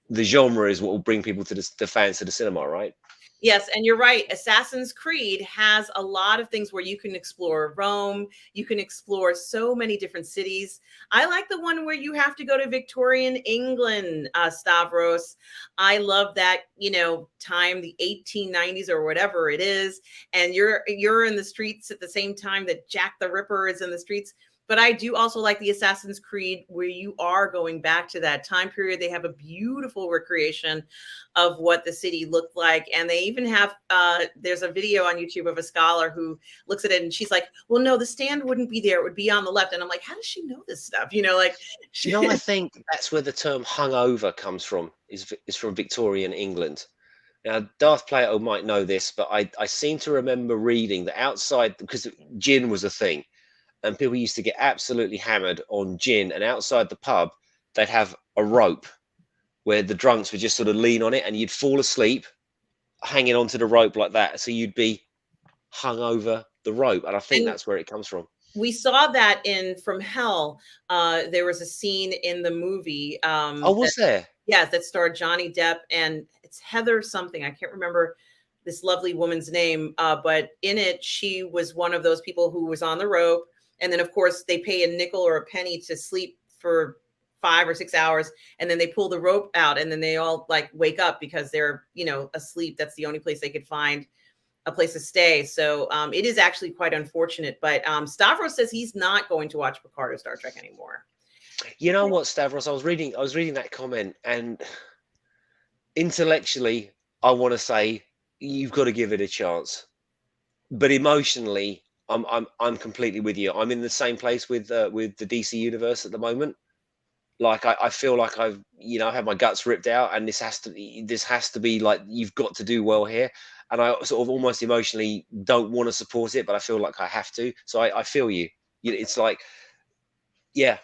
the genre is what will bring people to the fans to the cinema, right? Yes, and you're right. Assassin's Creed has a lot of things where you can explore Rome, you can explore so many different cities. I like the one where you have to go to Victorian England, Stavros. I love that, you know, time, the 1890s or whatever it is, and you're in the streets at the same time that Jack the Ripper is in the streets. But I do also like the Assassin's Creed where you are going back to that time period. They have a beautiful recreation of what the city looked like. And they even have, there's a video on YouTube of a scholar who looks at it and she's like, well, no, the stand wouldn't be there. It would be on the left. And I'm like, how does she know this stuff? You know, like, You know, I think that's where the term hungover comes from, is from Victorian England. Now, Darth Plato might know this, but I seem to remember reading that outside, because gin was a thing, and people used to get absolutely hammered on gin, and outside the pub they'd have a rope where the drunks would just sort of lean on it and you'd fall asleep hanging onto the rope like that, so you'd be hung over the rope, and I think and that's where it comes from. we saw that in From Hell. There was a scene in the movie Oh, that, was there? yeah, that starred Johnny Depp and it's Heather something. I can't remember this lovely woman's name, but in it, she was one of those people who was on the rope. And then, of course, they pay a nickel or a penny to sleep for 5 or 6 hours. And then they pull the rope out and then they all like wake up because they're, you know, asleep. That's the only place they could find a place to stay. So it is actually quite unfortunate. But Stavros says he's not going to watch Picard or Star Trek anymore. You know what, Stavros? I was reading that comment, and intellectually, I want to say you've got to give it a chance, but emotionally, I'm completely with you. I'm in the same place with the DC universe at the moment. Like I feel like I've had my guts ripped out, and this has to be like, you've got to do well here. And I sort of almost emotionally don't want to support it, but I feel like I have to. So I feel you. It's like, yeah,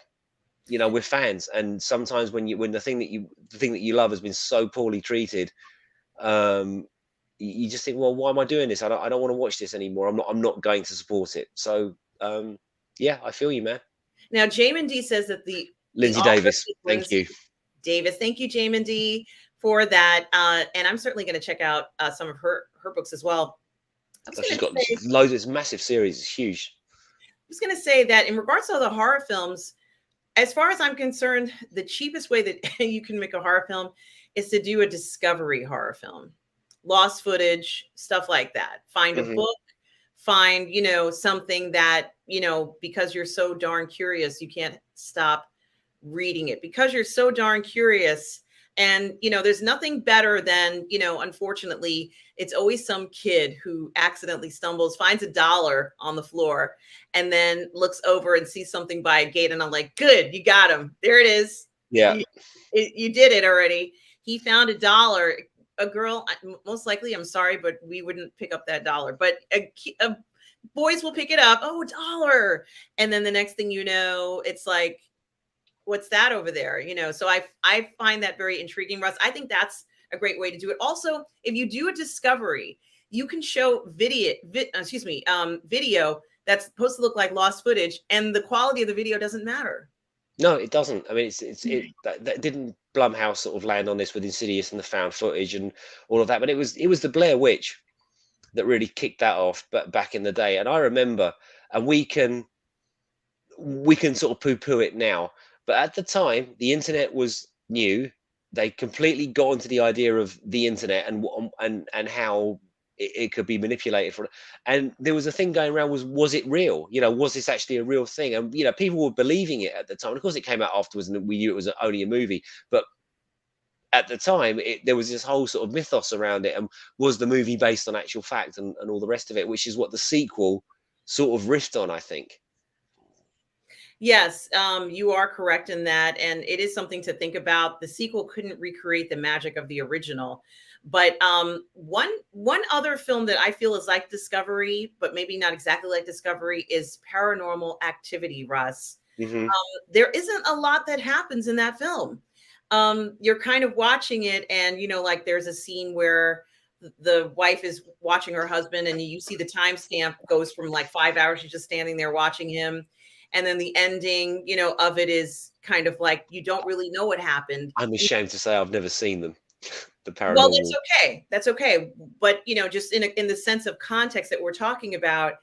we're fans, and sometimes when the thing that you love has been so poorly treated, you just think, well, why am I doing this? I don't want to watch this anymore. I'm not going to support it. So yeah, I feel you, man. Now, Jamin D says that the Lindsay author Davis, is thank you. Davis. Thank you, Jamin D, for that. And I'm certainly going to check out some of her books as well. She's got loads. It's a massive series. It's huge. I was going to say that in regards to the horror films, as far as I'm concerned, the cheapest way that you can make a horror film is to do a discovery horror film, lost footage, stuff like that. Find a book, find, something that, because you're so darn curious, you can't stop reading it because you're so darn curious. And, there's nothing better than, unfortunately, it's always some kid who accidentally stumbles, finds $1 on the floor, and then looks over and sees something by a gate. And I'm like, good, you got him. There it is. Yeah. You did it already. He found $1. A girl, most likely, I'm sorry, but we wouldn't pick up that $1. But boys will pick it up. Oh, $1. And then the next thing you know, it's like, what's that over there? So I find that very intriguing, Russ. I think that's a great way to do it. Also, if you do a discovery, you can show video that's supposed to look like lost footage, and the quality of the video doesn't matter. No, it doesn't. I mean, that didn't Blumhouse sort of land on this with Insidious and the found footage and all of that, but it was the Blair Witch that really kicked that off, but back in the day. And I remember, and we can sort of poo-poo it now, but at the time, the internet was new. They completely got into the idea of the internet and and how it could be manipulated for. And there was a thing going around: was it real? Was this actually a real thing? And people were believing it at the time. Of course, it came out afterwards, and we knew it was only a movie. But at the time, there was this whole sort of mythos around it. And was the movie based on actual fact and all the rest of it, which is what the sequel sort of riffed on, I think. Yes, you are correct in that, and it is something to think about. The sequel couldn't recreate the magic of the original, but one other film that I feel is like Discovery, but maybe not exactly like Discovery, is Paranormal Activity. Russ, Hmm. there isn't a lot that happens in that film. You're kind of watching it, and like there's a scene where the wife is watching her husband, and you see the timestamp goes from like 5 hours. She's just standing there watching him. And then the ending, of it is kind of like you don't really know what happened. I'm ashamed to say I've never seen them. The Well, that's paranormal. okay. That's okay. But just in the sense of context that we're talking about,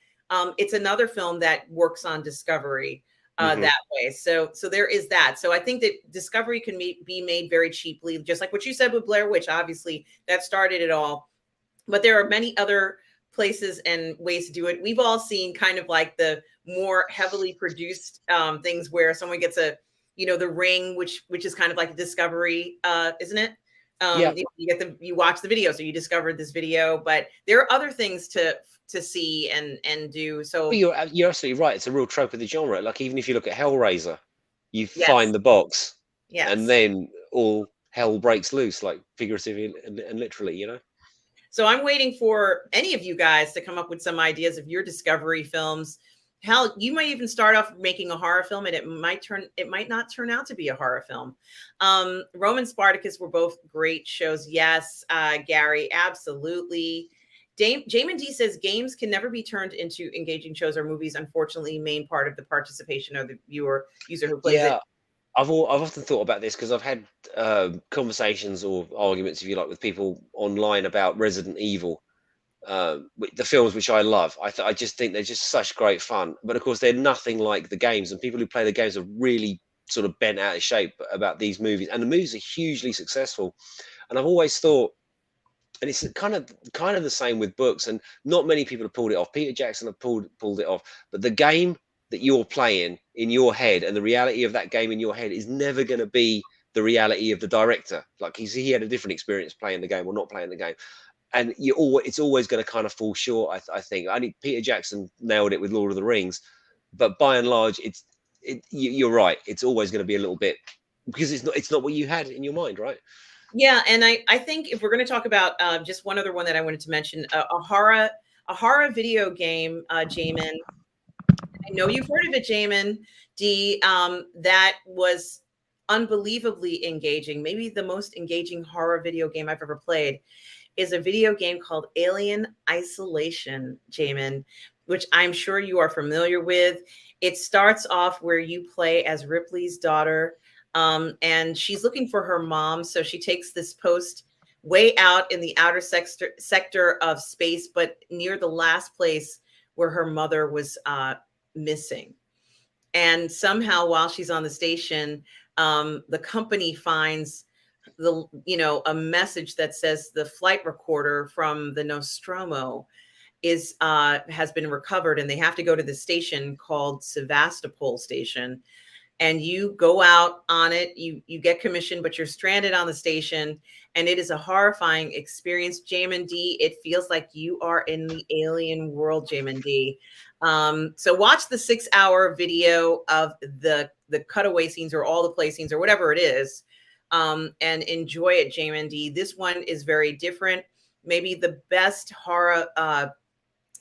it's another film that works on discovery Hmm. that way. So there is that. So I think that discovery can be made very cheaply, just like what you said with Blair Witch. Obviously, that started it all, but there are many other places and ways to do it. We've all seen kind of like the more heavily produced things where someone gets the Ring, which is kind of like a discovery, isn't it? Yeah, You watch the video, so you discovered this video, but there are other things to see and do. well, So you're absolutely right. It's a real trope of the genre. Like even if you look at Hellraiser, you find yes, the box, and yes. then all hell breaks loose, like figuratively and literally. So I'm waiting for any of you guys to come up with some ideas of your discovery films. Hell, you might even start off making a horror film, and it might not turn out to be a horror film. Roman Spartacus were both great shows. Yes, Gary, absolutely. Jamin D says games can never be turned into engaging shows or movies. Unfortunately, main part of the participation of the user who plays it. Yeah, I've often thought about this because I've had conversations or arguments, if you like, with people online about Resident Evil, the films which I love. I just think they're just such great fun. But of course, they're nothing like the games, and people who play the games are really sort of bent out of shape about these movies. And the movies are hugely successful. And I've always thought, and it's kind of the same with books, and not many people have pulled it off. Peter Jackson have pulled it off, but the game that you're playing in your head and the reality of that game in your head is never going to be the reality of the director. Like he had a different experience playing the game or not playing the game, and it's always going to kind of fall short. I think I think Peter Jackson nailed it with Lord of the Rings, but by and large, you're right. It's always going to be a little bit because it's not what you had in your mind, right? Yeah, and I think if we're going to talk about just one other one that I wanted to mention, a horror video game, Jamin. I know you've heard of it, Jamin D. That was unbelievably engaging. Maybe the most engaging horror video game I've ever played is a video game called Alien Isolation, Jamin, which I'm sure you are familiar with. It starts off where you play as Ripley's daughter, and she's looking for her mom. So she takes this post way out in the outer sector of space, but near the last place where her mother was missing. And somehow, while she's on the station, the company finds a message that says the flight recorder from the Nostromo is has been recovered, and they have to go to the station called Sevastopol Station. And you go out on it, you get commissioned, but you're stranded on the station, and it is a horrifying experience. Jamin D, it feels like you are in the alien world, Jamin D. So watch the 6 hour video of the cutaway scenes or all the play scenes or whatever it is, and enjoy it, Jamin D. This one is very different. Maybe the best horror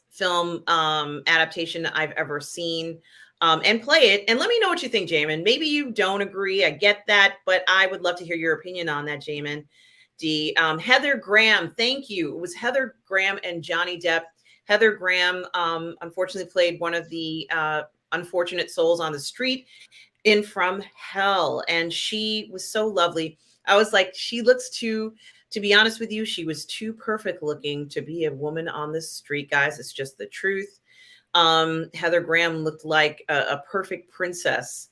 film adaptation I've ever seen. And play it and let me know what you think, Jamin. Maybe you don't agree. I get that, but I would love to hear your opinion on that, Jamin D. Heather Graham, thank you. It was Heather Graham and Johnny Depp. Heather Graham unfortunately played one of the unfortunate souls on the street. in From Hell, and she was so lovely. I was like, she looks too, to be honest with you, she was too perfect looking to be a woman on the street, guys. It's just the truth. Heather Graham looked like a perfect princess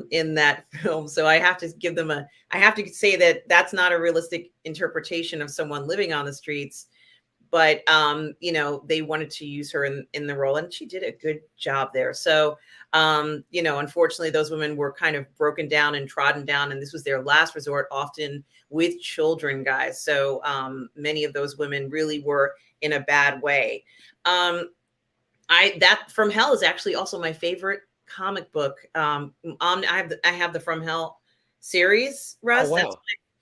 in that film. So I have to give them a, I have to say that that's not a realistic interpretation of someone living on the streets, but you know, they wanted to use her in the role, and she did a good job there. So you know, unfortunately, those women were kind of broken down and trodden down, and this was their last resort, often with children, guys. So many of those women really were in a bad way. I that From Hell is actually also my favorite comic book. I have the From Hell series, Oh Russ. wow.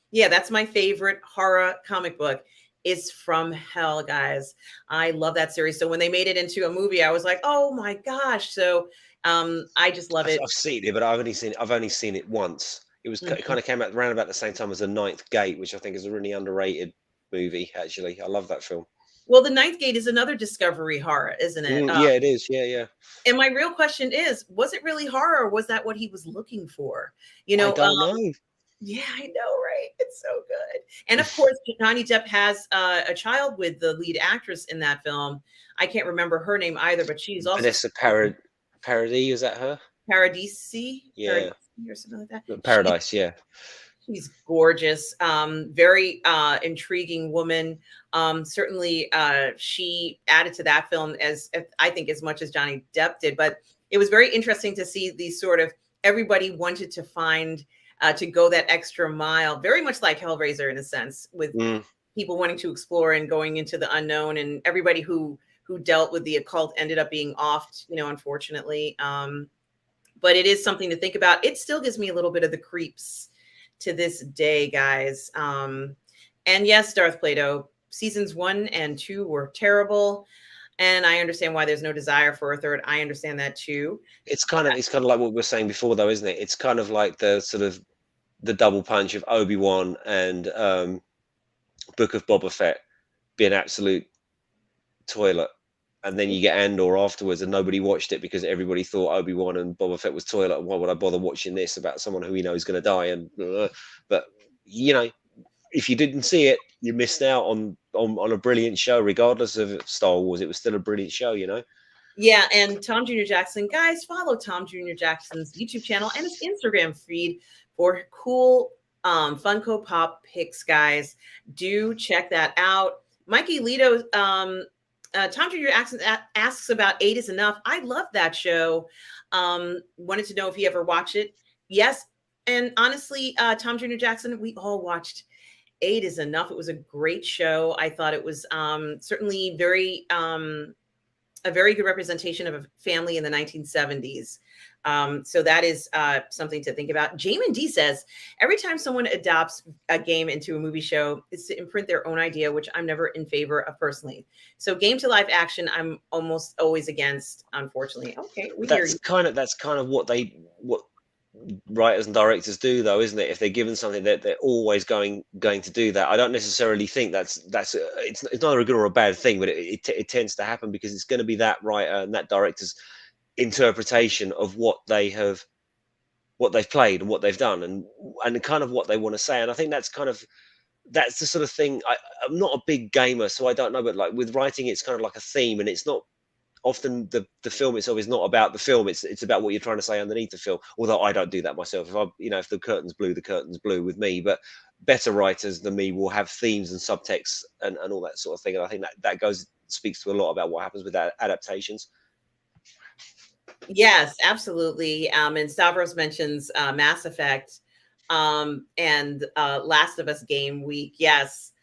Yeah, that's my favorite horror comic book. Is From Hell, guys. I love that series. So when they made it into a movie, I was like, oh my gosh. So I just love I've it. seen it, but I've only seen it once. It Mhm. kind of came out around about the same time as The Ninth Gate, which I think is a really underrated movie. Actually, I love that film. Well, The Ninth Gate is another discovery horror, isn't it? Yeah, it is. Yeah, yeah. And my real question is, was it really horror, or was that what he was looking for? You I know, don't know. yeah, I know, right? It's so good. And of course, Johnny Depp has a child with the lead actress in that film. I can't remember her name either, but she's also Vanessa Paradis, is that her? Paradise Yeah, or something like that. Paradise. Yeah, She's gorgeous, very intriguing woman. Certainly, she added to that film as I think as much as Johnny Depp did. But it was very interesting to see these sort of, everybody wanted to find to go that extra mile, very much like Hellraiser in a sense, with mm. people wanting to explore and going into the unknown, and everybody who dealt with the occult ended up being offed, you know, unfortunately. But it is something to think about. It still gives me a little bit of the creeps to this day, guys. And yes, Darth Plato, seasons 1 and 2 were terrible. And I understand why there's no desire for a third. I understand that too. It's kind of like what we were saying before, though, isn't it? It's kind of like the sort of the double punch of Obi-Wan and Book of Boba Fett being absolute toilet, and then you get Andor afterwards, and nobody watched it because everybody thought Obi-Wan and Boba Fett was toilet. Why would I bother watching this about someone who we know is going to die? And but you know, if you didn't see it, you missed out on a brilliant show, regardless of Star Wars. It was still a brilliant show, you know. Yeah, and Tom Jr. Jackson, guys, follow Tom Jr. Jackson's YouTube channel and his Instagram feed for cool Funko Pop pics, guys. Do check that out. Mikey Lito, Tom Jr. asks about Eight is Enough. I love that show. Wanted to know if you ever watch it. Yes, and honestly, Tom Jr. Jackson, we all watched Eight is Enough. It was a great show. I thought it was certainly very a very good representation of a family in the 1970s. So that is something to think about. Jamin D says, every time someone adopts a game into a movie show, it's to imprint their own idea, which I'm never in favor of personally. So game to live action, I'm almost always against, unfortunately. Okay, we hear you. That's kind of what writers and directors do, though, isn't it? If they're given something, that they're always going to do that. I don't necessarily think it's neither a good or a bad thing, but it tends to happen because it's going to be that writer and that director's interpretation of what they've played and what they've done, and kind of what they want to say. And I think that's the sort of thing. I'm not a big gamer, so I don't know, but like with writing, it's kind of like a theme, and it's not often the film itself is not about the film. It's about what you're trying to say underneath the film. Although I don't do that myself. If the curtain's blue, the curtain's blue with me. But better writers than me will have themes and subtext and all that sort of thing. And I think that speaks to a lot about what happens with adaptations. Yes, absolutely. And Stavros mentions Mass Effect and Last of Us game week. Yes,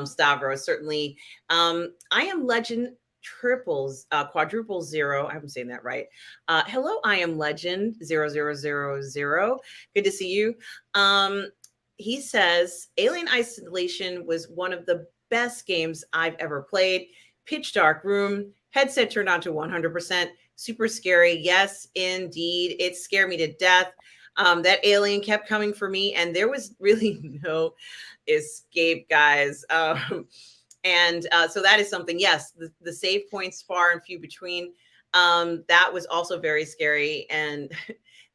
Stavros, certainly. I am Legend quadruple zero. I'm saying that right. Hello, I am Legend 0000. Good to see you. He says Alien Isolation was one of the best games I've ever played. Pitch dark room, headset turned on to 100%. Super scary. Yes, indeed. It scared me to death. That alien kept coming for me, and there was really no escape, guys. And so that is something. Yes, the save points far and few between. That was also very scary. And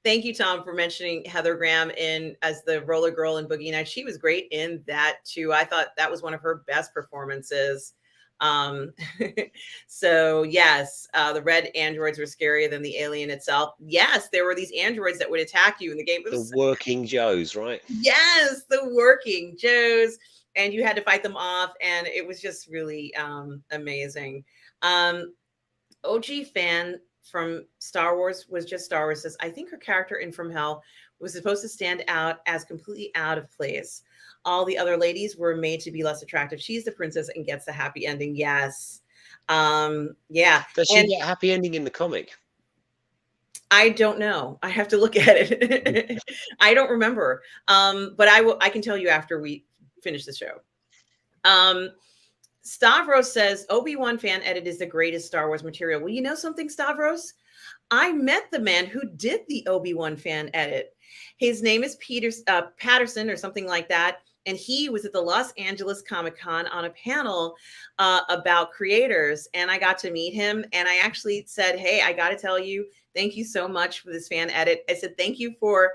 thank you, Tom, for mentioning Heather Graham in as the roller girl in Boogie Nights. She was great in that too. I thought that was one of her best performances. Um, so yes, the red androids were scarier than the alien itself. Yes, there were these androids that would attack you in the game. It The was, working Joes, right? yes, the working Joes, and you had to fight them off, and it was just really amazing. Um, OG fan from Star Wars was just Star Wars says, I think her character in From Hell was supposed to stand out as completely out of place. All the other ladies were made to be less attractive. She's the princess and gets the happy ending. Yes. Yeah. Does she And get a happy ending in the comic? I don't know. I have to look at it. I don't remember. But I can tell you after we finish the show. Stavros says Obi-Wan fan edit is the greatest Star Wars material. Well, you know something, Stavros? I met the man who did the Obi-Wan fan edit. His name is Peter Patterson or something like that. And he was at the Los Angeles Comic-Con on a panel about creators. And I got to meet him. And I actually said, hey, I got to tell you, thank you so much for this fan edit. I said, thank you for,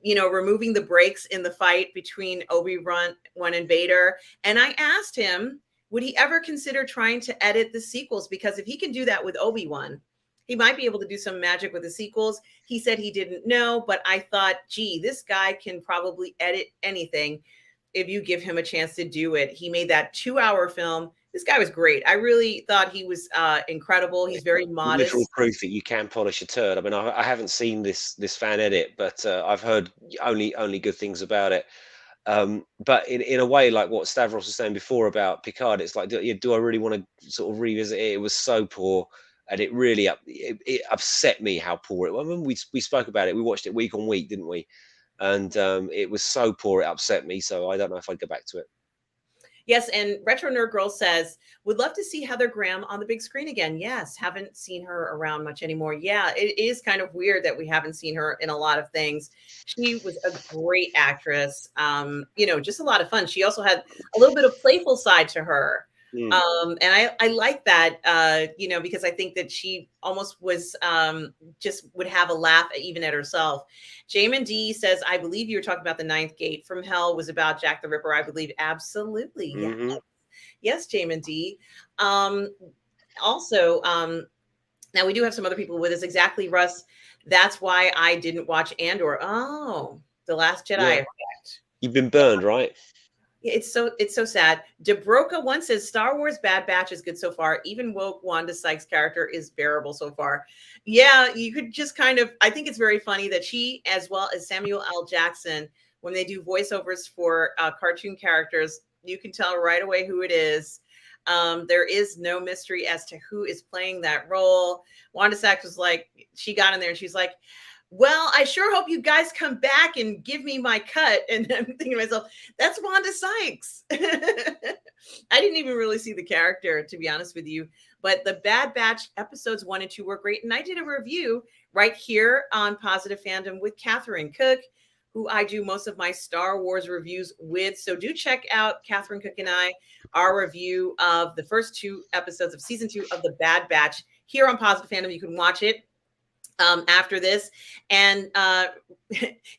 removing the breaks in the fight between Obi-Wan and Vader. And I asked him, would he ever consider trying to edit the sequels? Because if he can do that with Obi-Wan, he might be able to do some magic with the sequels. He said he didn't know, but I thought, gee, this guy can probably edit anything if you give him a chance to do it. He made that 2-hour film. This guy was great. I really thought he was incredible. He's very modest. Literal proof that you can polish a turd. I mean, I haven't seen this fan edit, but I've heard only good things about it. But in a way, like what Stavros was saying before about Picard, it's like, do I really want to sort of revisit it? It was so poor, and it really it upset me how poor it was. I mean, we spoke about it. We watched it week on week, didn't we? And it was so poor, it upset me. So I don't know if I'd go back to it. Yes, and Retro Nerd Girl says, would love to see Heather Graham on the big screen again. Yes, haven't seen her around much anymore. Yeah, it is kind of weird that we haven't seen her in a lot of things. She was a great actress, just a lot of fun. She also had a little bit of playful side to her. And I like that, because I think that she almost was just would have a laugh even at herself. Jamin D says, I believe you were talking about the Ninth Gate. From Hell was about Jack the Ripper, I believe. Absolutely. Mm-hmm. Yes. Yes, Jamin D. Also, now we do have some other people with us. Exactly, Russ. That's why I didn't watch Andor. Oh, The Last Jedi effect. You've been burned, right? It's so sad. DeBroca once says Star Wars Bad Batch is good so far. Even woke Wanda Sykes' character is bearable so far. Yeah, you could just I think it's very funny that she, as well as Samuel L. Jackson, when they do voiceovers for cartoon characters, you can tell right away who it is. There is no mystery as to who is playing that role. Wanda Sykes was like, she got in there and she's like, well, I sure hope you guys come back and give me my cut. And I'm thinking to myself, that's Wanda Sykes. I didn't even really see the character, to be honest with you. But the Bad Batch episodes 1 and 2 were great. And I did a review right here on Positive Fandom with Catherine Cook, who I do most of my Star Wars reviews with. So do check out Catherine Cook and our review of the first 2 episodes of season 2 of the Bad Batch here on Positive Fandom. You can watch it after this. And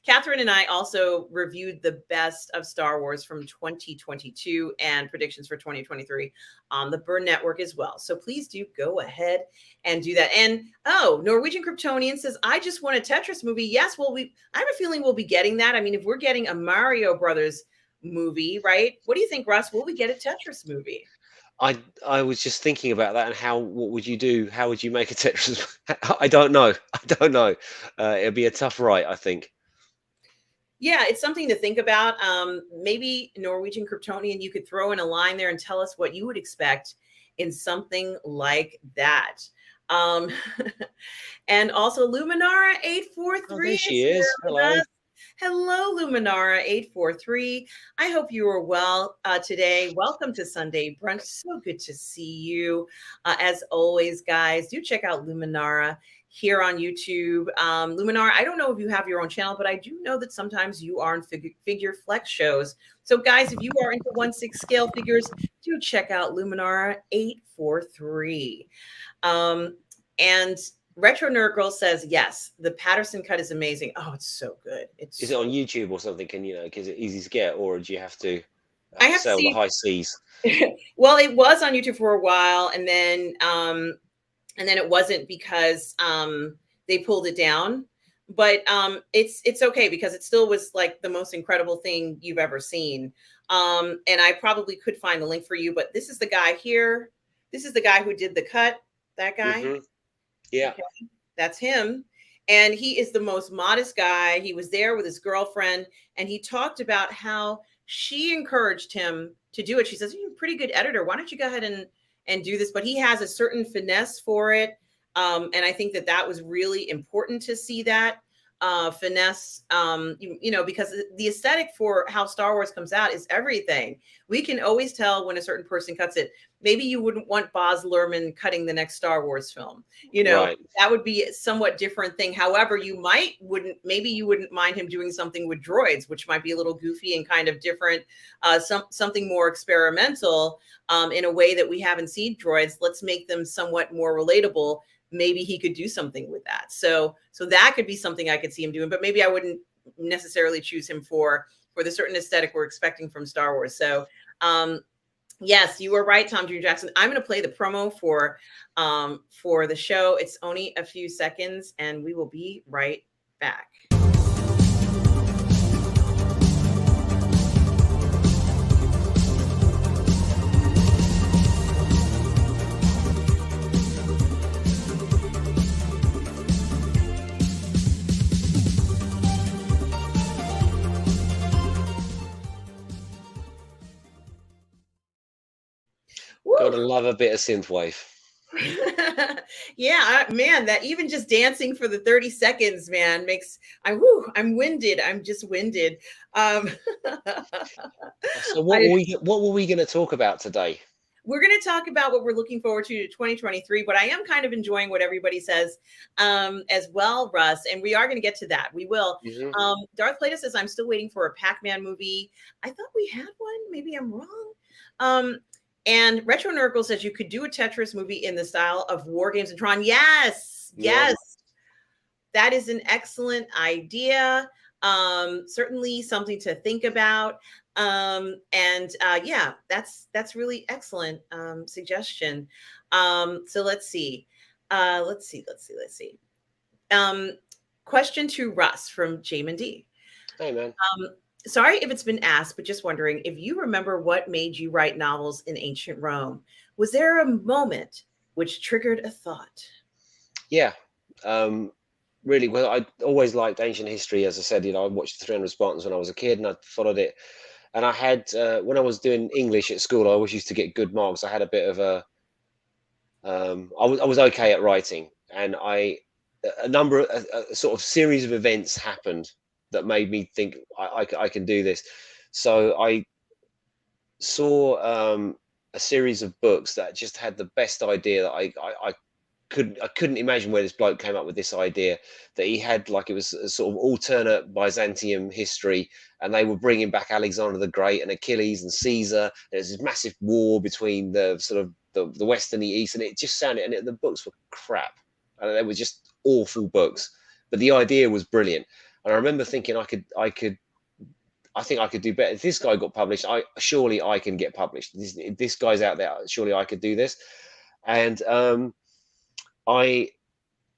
Catherine and I also reviewed the best of Star Wars from 2022 and predictions for 2023 on the Burn Network as well. So please do go ahead and do that. And Norwegian Kryptonian says, I just want a Tetris movie. Yes, well, I have a feeling we'll be getting that. I mean, if we're getting a Mario Brothers movie, right? What do you think, Russ? Will we get a Tetris movie? I was just thinking about that, and what would you do? How would you make a Tetris? I don't know. It'll be a tough write, I think. Yeah, it's something to think about. Maybe Norwegian Kryptonian, you could throw in a line there and tell us what you would expect in something like that. And also Luminara 843. Oh, there she is. Hello. Hello, Luminara 843. I hope you are well today. Welcome to Sunday Brunch. So good to see you. As always, guys, do check out Luminara here on YouTube. Luminara, I don't know if you have your own channel, but I do know that sometimes you are in figure flex shows. So, guys, if you are into 1/6 scale figures, do check out Luminara 843. And Retro Nerd Girl says yes. The Patterson cut is amazing. Oh, it's so good. Is it on YouTube or something? Can you know? Is it easy to get, or do you have to I have to sail the see. high seas? Well, it was on YouTube for a while, and then it wasn't because they pulled it down. But it's okay because it still was like the most incredible thing you've ever seen. And I probably could find the link for you, but this is the guy here. This is the guy who did the cut. That guy. Hmm. Yeah. Okay. That's him. And he is the most modest guy. He was there with his girlfriend, and he talked about how she encouraged him to do it. She says, "You're a pretty good editor. Why don't you go ahead and do this?" But he has a certain finesse for it. And I think that that was really important to see that finesse, you know, because the aesthetic for how Star Wars comes out is everything. We can always tell when a certain person cuts it. Maybe you wouldn't want Baz Luhrmann cutting the next Star Wars film. You know, Right. that would be a somewhat different thing. However, maybe you wouldn't mind him doing something with droids, which might be a little goofy and kind of different, something more experimental, in a way that we haven't seen droids. Let's make them somewhat more relatable. Maybe he could do something with that. So that could be something I could see him doing, but maybe I wouldn't necessarily choose him for the certain aesthetic we're expecting from Star Wars. So yes, you were right, Tom Jr. Jackson. I'm going to play the promo for the show. It's only a few seconds, and we will be right back. Gotta love a bit of synthwave. Yeah, man, that even just dancing for the 30 seconds, man, makes I'm winded. I'm just winded. Um, So what I, were we going to talk about today? we're going to talk about what we're looking forward to 2023, but I am kind of enjoying what everybody says as well, Russ, and we are going to get to that. We will. Hmm. Darth Plato says, I'm still waiting for a Pac-Man movie. I thought we had one. Maybe I'm wrong. And Retro Nurgle says you could do a Tetris movie in the style of War Games and Tron. Yes, Yeah. yes. That is an excellent idea. Certainly something to think about. Yeah, that's really excellent suggestion. So let's see. Let's see. Question to Russ from Jamin D. Hey, man. Sorry if it's been asked, but just wondering if you remember what made you write novels in ancient Rome. Was there a moment which triggered a thought? Yeah. Really well. I always liked ancient history. As I said, I watched the 300 Spartans when I was a kid, and I followed it. And I had when I was doing English at school, I always used to get good marks. I had a bit of a I was okay at writing, and a number of a sort of series of events happened that made me think I can do this. So I saw a series of books that just had the best idea that I couldn't imagine where this bloke came up with this idea that he had, like it was a sort of alternate Byzantium history, and they were bringing back Alexander the Great and Achilles and Caesar. There's this massive war between the sort of the West and the East, and it just sounded, and the books were crap, and they were just awful books, but the idea was brilliant. And I remember thinking I think I could do better. If this guy got published, surely I can get published. This guy's out there, surely I could do this. And I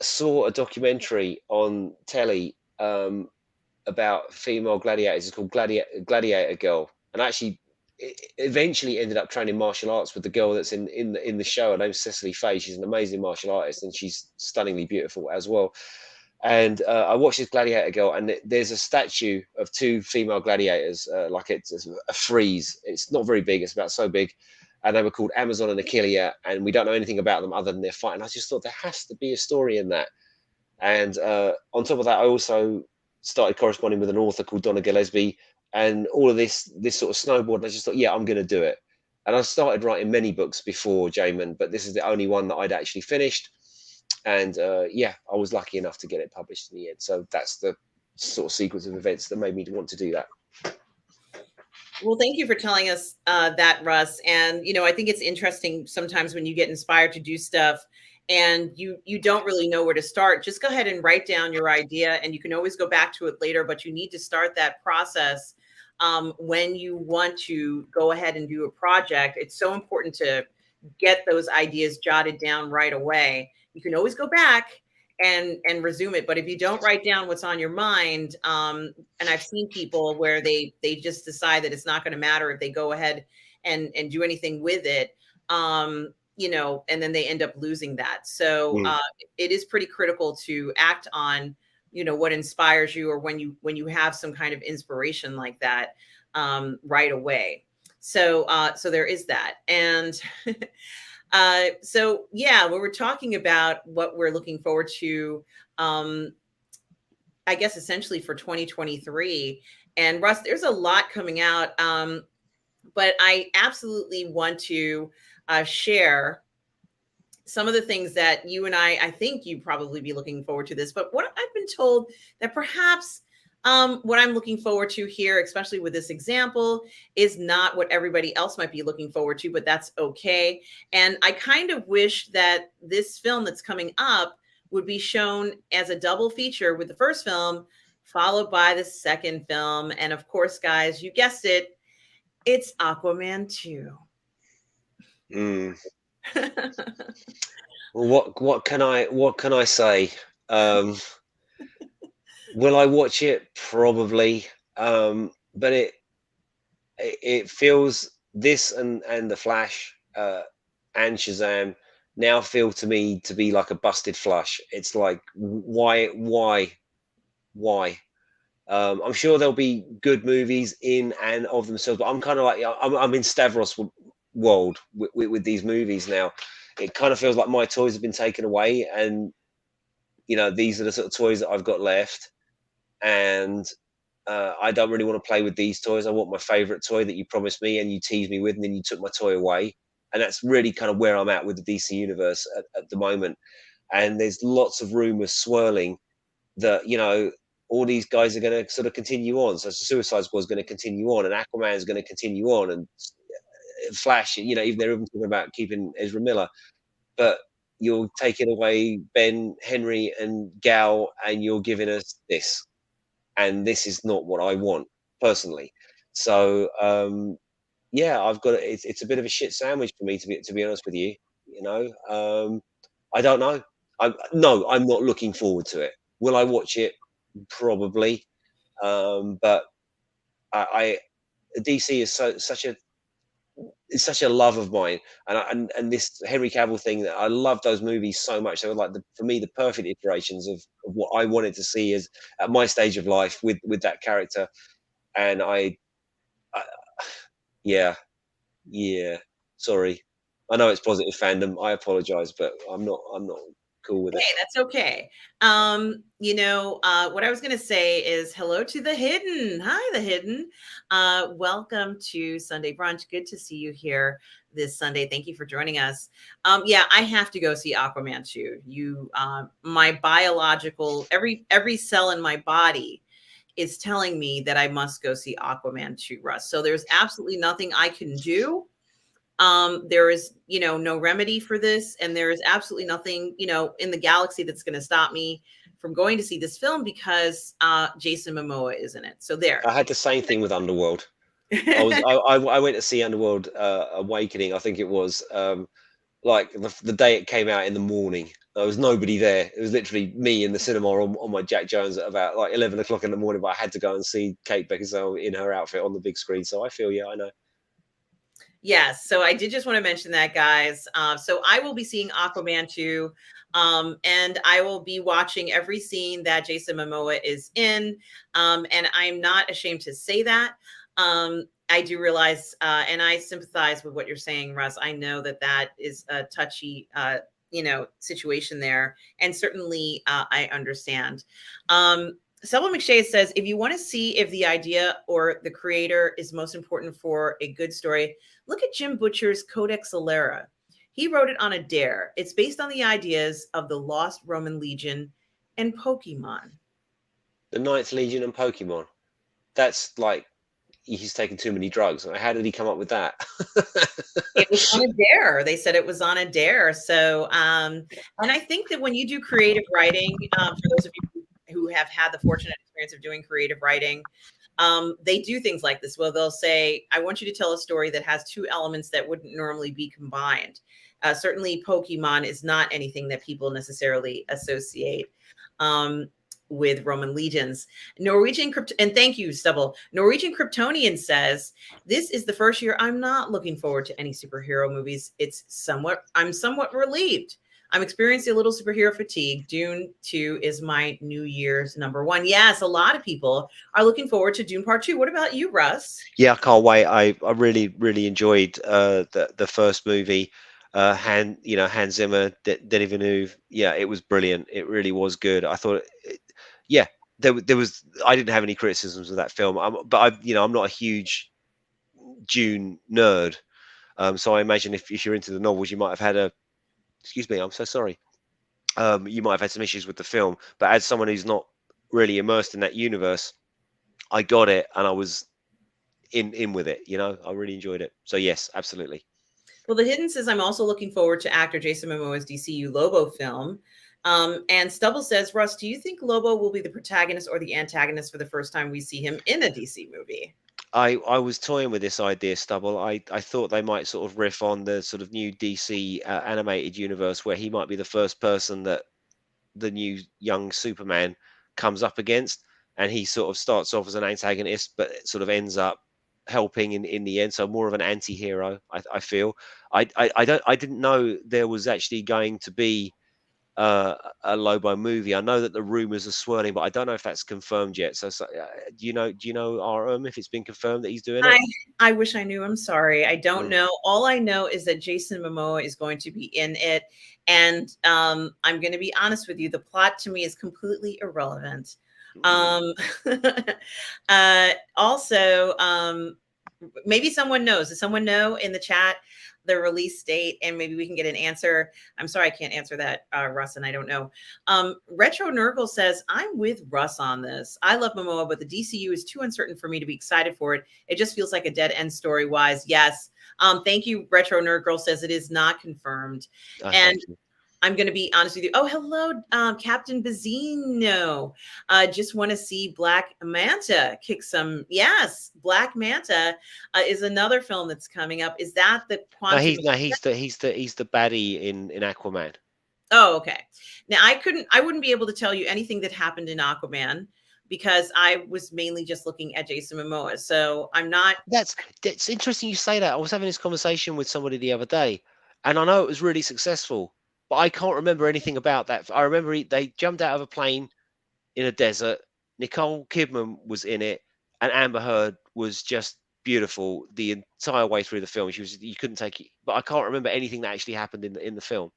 saw a documentary on telly about female gladiators. It's called Gladiator Girl, and actually, it eventually ended up training martial arts with the girl that's in the show. Her name's Cecily Fay. She's an amazing martial artist, and she's stunningly beautiful as well. And I watched this Gladiator Girl, and there's a statue of two female gladiators, like it's a frieze. It's not very big; it's about so big, and they were called Amazon and Achillea, and we don't know anything about them other than their fight. And I just thought there has to be a story in that. And on top of that, I also started corresponding with an author called Donna Gillespie, and all of this sort of snowboard. And I just thought, yeah, I'm going to do it. And I started writing many books before Jamin, but this is the only one that I'd actually finished. And yeah, I was lucky enough to get it published in the end. So that's the sort of sequence of events that made me want to do that. Well, thank you for telling us that, Russ. And, I think it's interesting sometimes when you get inspired to do stuff and you don't really know where to start, just go ahead and write down your idea, and you can always go back to it later, but you need to start that process when you want to go ahead and do a project. It's so important to get those ideas jotted down right away. You can always go back and resume it, but if you don't write down what's on your mind, and I've seen people where they just decide that it's not going to matter if they go ahead and do anything with it, you know, and then they end up losing that. So Mm. it is pretty critical to act on, you know, what inspires you, or when you have some kind of inspiration like that, right away. So so there is that. And so yeah, when we're talking about what we're looking forward to, um, I guess essentially for 2023. And Russ, there's a lot coming out, but I absolutely want to share some of the things that you and I think you probably be looking forward to this, but what I've been told that perhaps what I'm looking forward to here, especially with this example, is not what everybody else might be looking forward to, but that's okay. And I kind of wish that this film that's coming up would be shown as a double feature with the first film, followed by the second film. And of course, guys, you guessed it, it's Aquaman 2. Mm. Well, what can I say? Um, will I watch it? Probably. But it feels this and the Flash and Shazam now feel to me to be like a busted flush. It's like why? I'm sure there'll be good movies in and of themselves, but I'm kind of like I'm in Stavros world with these movies now. It kind of feels like my toys have been taken away, and you know these are the sort of toys that I've got left, and I don't really want to play with these toys. I want my favorite toy that you promised me and you teased me with, and then you took my toy away. And that's really kind of where I'm at with the DC universe at the moment. And there's lots of rumors swirling that, you know, all these guys are going to sort of continue on. So Suicide Squad is going to continue on, and Aquaman is going to continue on, and Flash, you know, even they're even talking about keeping Ezra Miller. But you're taking away Ben, Henry, and Gal, and you're giving us this, and this is not what I want personally. So yeah, I've got it's a bit of a shit sandwich for me to be honest with you. You know, I don't know. No, I'm not looking forward to it. Will I watch it? Probably. But I DC is such a it's such a love of mine, and this Henry Cavill thing, that I love those movies so much. They were like for me the perfect iterations of what I wanted to see as at my stage of life with that character. And I yeah, yeah. Sorry, I know it's positive fandom. I apologize, but I'm not cool with it. Hey, that's okay. You know, what I was going to say is hello to the hidden. Hi, the hidden. Welcome to Sunday Brunch. Good to see you here this Sunday. Thank you for joining us. Yeah, I have to go see Aquaman 2. You, my biological, every cell in my body is telling me that I must go see Aquaman 2, Russ. So there's absolutely nothing I can do. There is, you know, no remedy for this, and there is absolutely nothing, you know, in the galaxy that's going to stop me from going to see this film because Jason Momoa is in it. So there. I had the same thing with Underworld. I went to see Underworld Awakening. I think it was like the day it came out in the morning. There was nobody there. It was literally me in the cinema on my Jack Jones at about like 11 o'clock in the morning. But I had to go and see Kate Beckinsale in her outfit on the big screen. So I feel, yeah, I know. Yes. So I did just want to mention that, guys. So I will be seeing Aquaman 2. And I will be watching every scene that Jason Momoa is in. And I'm not ashamed to say that. I do realize, and I sympathize with what you're saying, Russ. I know that that is a touchy, you know, situation there. And certainly I understand. Selma McShay says, if you want to see if the idea or the creator is most important for a good story, look at Jim Butcher's Codex Alera. He wrote it on a dare. It's based on the ideas of the Lost Roman Legion and Pokemon. The Ninth Legion and Pokemon. That's like, he's taken too many drugs. How did he come up with that? It was on a dare. They said it was on a dare. So, and I think that when you do creative writing, for those of you who have had the fortunate experience of doing creative writing, they do things like this. Well, they'll say, I want you to tell a story that has two elements that wouldn't normally be combined. Certainly, Pokemon is not anything that people necessarily associate with Roman legions. And thank you, Stubble. Norwegian Kryptonian says, this is the first year I'm not looking forward to any superhero movies. I'm somewhat relieved. I'm experiencing a little superhero fatigue. Dune 2 is my New Year's #1. Yes, a lot of people are looking forward to Dune Part 2. What about you, Russ? Yeah, I can't wait. I really enjoyed the first movie. Hans Zimmer, Denis Villeneuve. Yeah, it was brilliant. It really was good. I thought, yeah, there was. I didn't have any criticisms of that film. But I'm not a huge Dune nerd. So I imagine if you're into the novels, you might have had a. Excuse me, I'm so sorry. You might have had some issues with the film. But as someone who's not really immersed in that universe, I got it, and I was in with it. I really enjoyed it. So yes, absolutely. Well, The Hidden says, I'm also looking forward to actor Jason Momoa's DCU Lobo film. And Stubble says, Russ, do you think Lobo will be the protagonist or the antagonist for the first time we see him in a DC movie? I was toying with this idea, Stubble. I thought they might sort of riff on the sort of new DC animated universe where he might be the first person that the new young Superman comes up against, and he sort of starts off as an antagonist, but sort of ends up helping in the end. So more of an anti-hero, I feel. I didn't know there was actually going to be a Lobo movie. I know that the rumors are swirling, but I don't know if that's confirmed yet. So do you know if it's been confirmed that he's doing it? I wish I knew. I'm sorry. I don't Mm. know. All I know is that Jason Momoa is going to be in it. And I'm going to be honest with you. The plot to me is completely irrelevant. Mm. Also, maybe someone knows. Does someone know in the chat the release date? And maybe we can get an answer. I'm sorry, I can't answer that, Russ, and I don't know. Retro Nurgle says, I'm with Russ on this. I love Momoa, but the DCU is too uncertain for me to be excited for it. It just feels like a dead end story wise. Yes. Thank you. Retro Nurgle says it is not confirmed. Oh, And thank you. I'm going to be honest with you. Oh, hello, Captain Bazino. Just want to see Black Manta kick some. Yes, Black Manta is another film that's coming up. Is that the No, Quantum? he's the baddie in Aquaman. Oh, okay. Now I wouldn't be able to tell you anything that happened in Aquaman because I was mainly just looking at Jason Momoa. So I'm not. That's interesting you say that. I was having this conversation with somebody the other day, and I know it was really successful, but I can't remember anything about that. I remember they jumped out of a plane in a desert. Nicole Kidman was in it, and Amber Heard was just beautiful the entire way through the film. You couldn't take it, but I can't remember anything that actually happened in the film.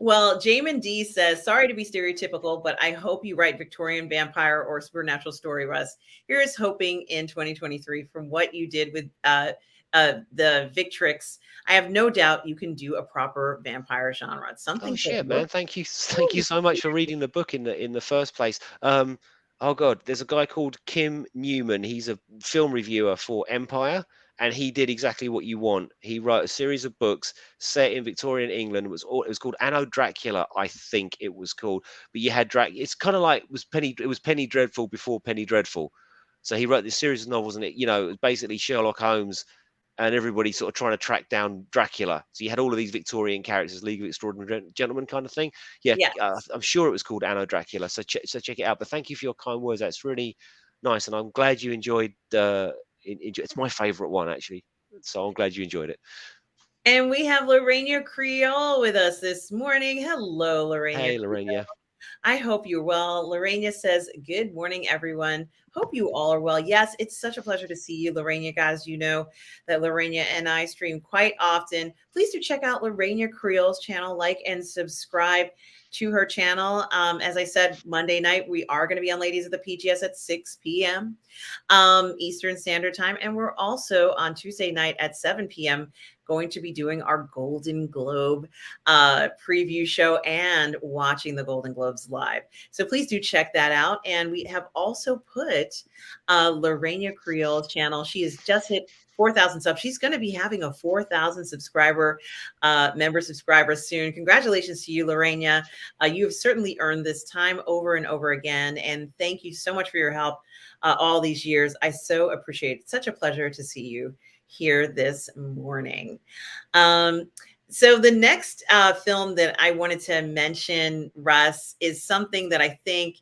Well, Jamin D says, sorry to be stereotypical, but I hope you write Victorian vampire or supernatural story, Russ. Here's hoping in 2023 from what you did with the Victrix. I have no doubt you can do a proper vampire genre. It's Oh something to shit, look. man! Thank you so much for reading the book in the first place. Oh god, there's a guy called Kim Newman. He's a film reviewer for Empire, and he did exactly what you want. He wrote a series of books set in Victorian England. It was called Anno Dracula, I think it was called. But you had It's kind of like it was Penny Dreadful before Penny Dreadful. So he wrote this series of novels, and it was basically Sherlock Holmes and everybody sort of trying to track down Dracula. So you had all of these Victorian characters, League of Extraordinary Gentlemen kind of thing. Yeah, Yeah. I'm sure it was called Anno Dracula. So check it out. But thank you for your kind words. That's really nice, and I'm glad you enjoyed. It's my favourite one actually. So I'm glad you enjoyed it. And we have Lorena Creole with us this morning. Hello, Lorena. Hey, Lorena. I hope you're well. Lorena says, good morning, everyone. Hope you all are well. Yes, it's such a pleasure to see you, Lorena. Guys, you know that Lorena and I stream quite often. Please do check out Lorena Creole's channel, like and subscribe to her channel. As I said, Monday night, we are going to be on Ladies of the PGS at 6 p.m. Eastern Standard Time. And we're also on Tuesday night at 7 p.m. going to be doing our Golden Globe preview show and watching the Golden Globes live. So please do check that out. And we have also put put Lorena Creole's channel. She has just hit 4,000 subs. She's going to be having a 4,000 subscriber member subscriber soon. Congratulations to you, Lorena. You have certainly earned this time over and over again. And thank you so much for your help all these years. I so appreciate it. Such a pleasure to see you here this morning. So the next film that I wanted to mention, Russ, is something that I think,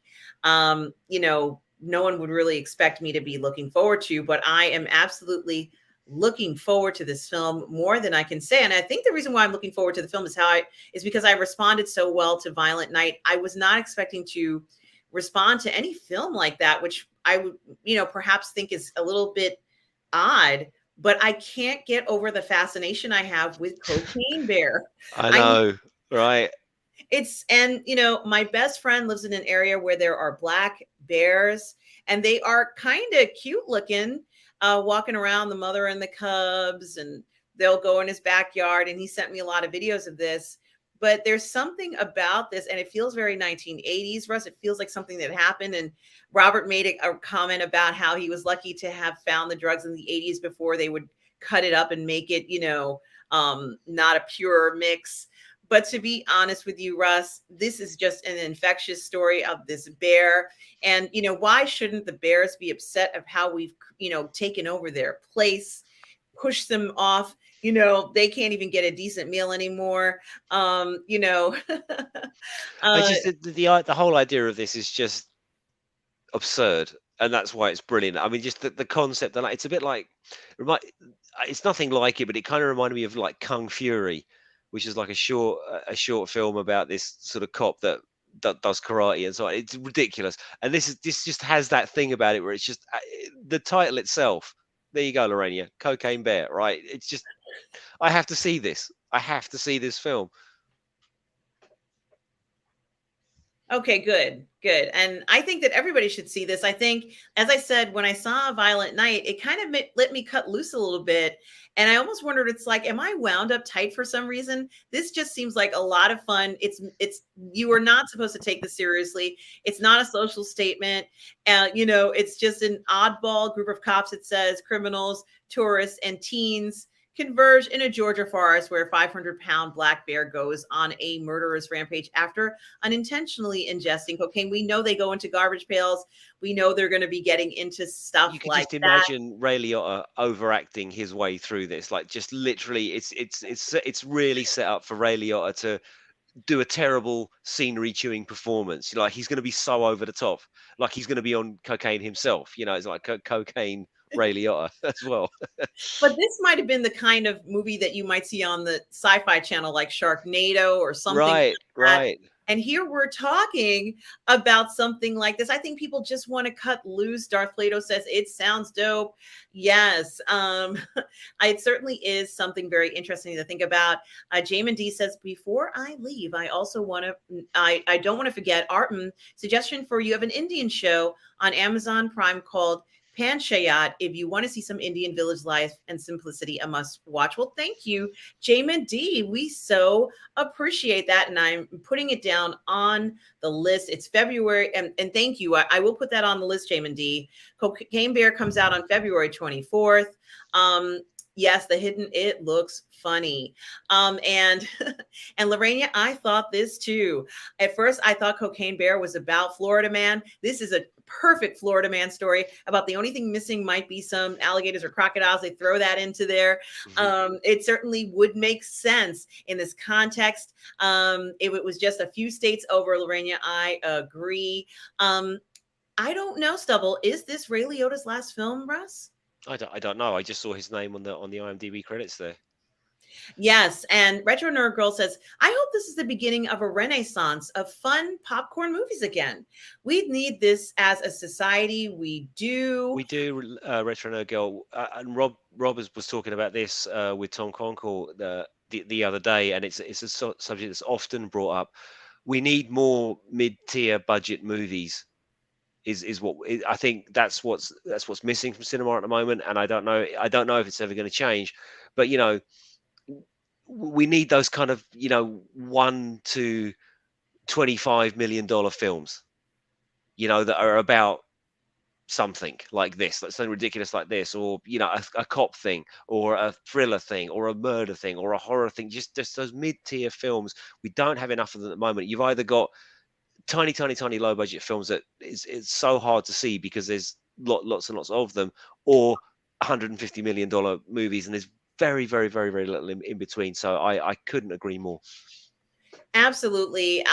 no one would really expect me to be looking forward to, but I am absolutely looking forward to this film more than I can say. And I think the reason why I'm looking forward to the film is because I responded so well to Violent Night. I was not expecting to respond to any film like that, which I would, perhaps think is a little bit odd, but I can't get over the fascination I have with Cocaine Bear. I know, right? My best friend lives in an area where there are black bears, and they are kind of cute looking, walking around, the mother and the cubs, and they'll go in his backyard. And he sent me a lot of videos of this. But there's something about this, and it feels very 1980s, Russ. It feels like something that happened. And Robert made a comment about how he was lucky to have found the drugs in the 80s before they would cut it up and make it, not a pure mix. But to be honest with you, Russ, this is just an infectious story of this bear. And, why shouldn't the bears be upset of how we've, taken over their place, pushed them off? They can't even get a decent meal anymore. I just the whole idea of this is just absurd, and that's why it's brilliant. I mean, just the concept, and it's a bit like, it's nothing like it, but it kind of reminded me of like Kung Fury, which is like a short film about this sort of cop that does karate and so on. It's ridiculous, and this just has that thing about it where it's just the title itself. There you go, Lorena, Cocaine Bear, right? It's just, I have to see this. I have to see this film. Okay, good. And I think that everybody should see this. I think, as I said, when I saw Violent Night, it kind of let me cut loose a little bit. And I almost wondered, it's like, am I wound up tight for some reason? This just seems like a lot of fun. You are not supposed to take this seriously. It's not a social statement. It's just an oddball group of cops. It says criminals, tourists, and teens converge in a Georgia forest where a 500-pound black bear goes on a murderous rampage after unintentionally ingesting cocaine. We know they go into garbage pails. We know they're going to be getting into stuff you could like just imagine Ray Liotta overacting his way through this. Like, just literally, it's really set up for Ray Liotta to do a terrible scenery chewing performance. Like, he's going to be so over the top, like he's going to be on cocaine himself. It's like cocaine Ray Liotta as well. But this might have been the kind of movie that you might see on the Sci-Fi Channel, like Sharknado or something like that. Right. And here we're talking about something like this. I think people just want to cut loose. Darth Plato says it sounds dope. Yes, it certainly is something very interesting to think about. Jamin D says, before I leave, I also want to, I don't want to forget, Artem, suggestion for you of an Indian show on Amazon Prime called Panchayat. If you want to see some Indian village life and simplicity, a must watch. Well, thank you, Jamin D. We so appreciate that. And I'm putting it down on the list. It's February. And thank you. I will put that on the list, Jamin D. Cocaine Bear comes out on February 24th. Yes, the hidden, it looks funny. And Lorena, I thought this too. At first, I thought Cocaine Bear was about Florida Man. This is a perfect Florida Man story about the only thing missing might be some alligators or crocodiles. They throw that into there. It certainly would make sense in this context. If it was just a few states over, Lorena, I agree. I don't know, Stubble. Is this Ray Liotta's last film, Russ? I don't know. I just saw his name on the IMDb credits there. Yes, and Retro Nerd Girl says, I hope this is the beginning of a renaissance of fun popcorn movies again. We need this as a society. We do. We do, Retro Nerd Girl. And Rob was talking about this with Tom Conkle the other day, and it's a subject that's often brought up. We need more mid-tier budget movies. Is what I think that's what's missing from cinema at the moment, and I don't know if it's ever going to change, but we need those kind of $1 to $25 million films, that are about something like this, like something ridiculous like this, or a cop thing, or a thriller thing, or a murder thing, or a horror thing. Just those mid-tier films. We don't have enough of them at the moment. You've either got tiny, tiny, tiny low budget films that it's so hard to see because there's lots and lots of them, or $150 million movies, and there's very, very, very, very little in between. So I couldn't agree more. Absolutely.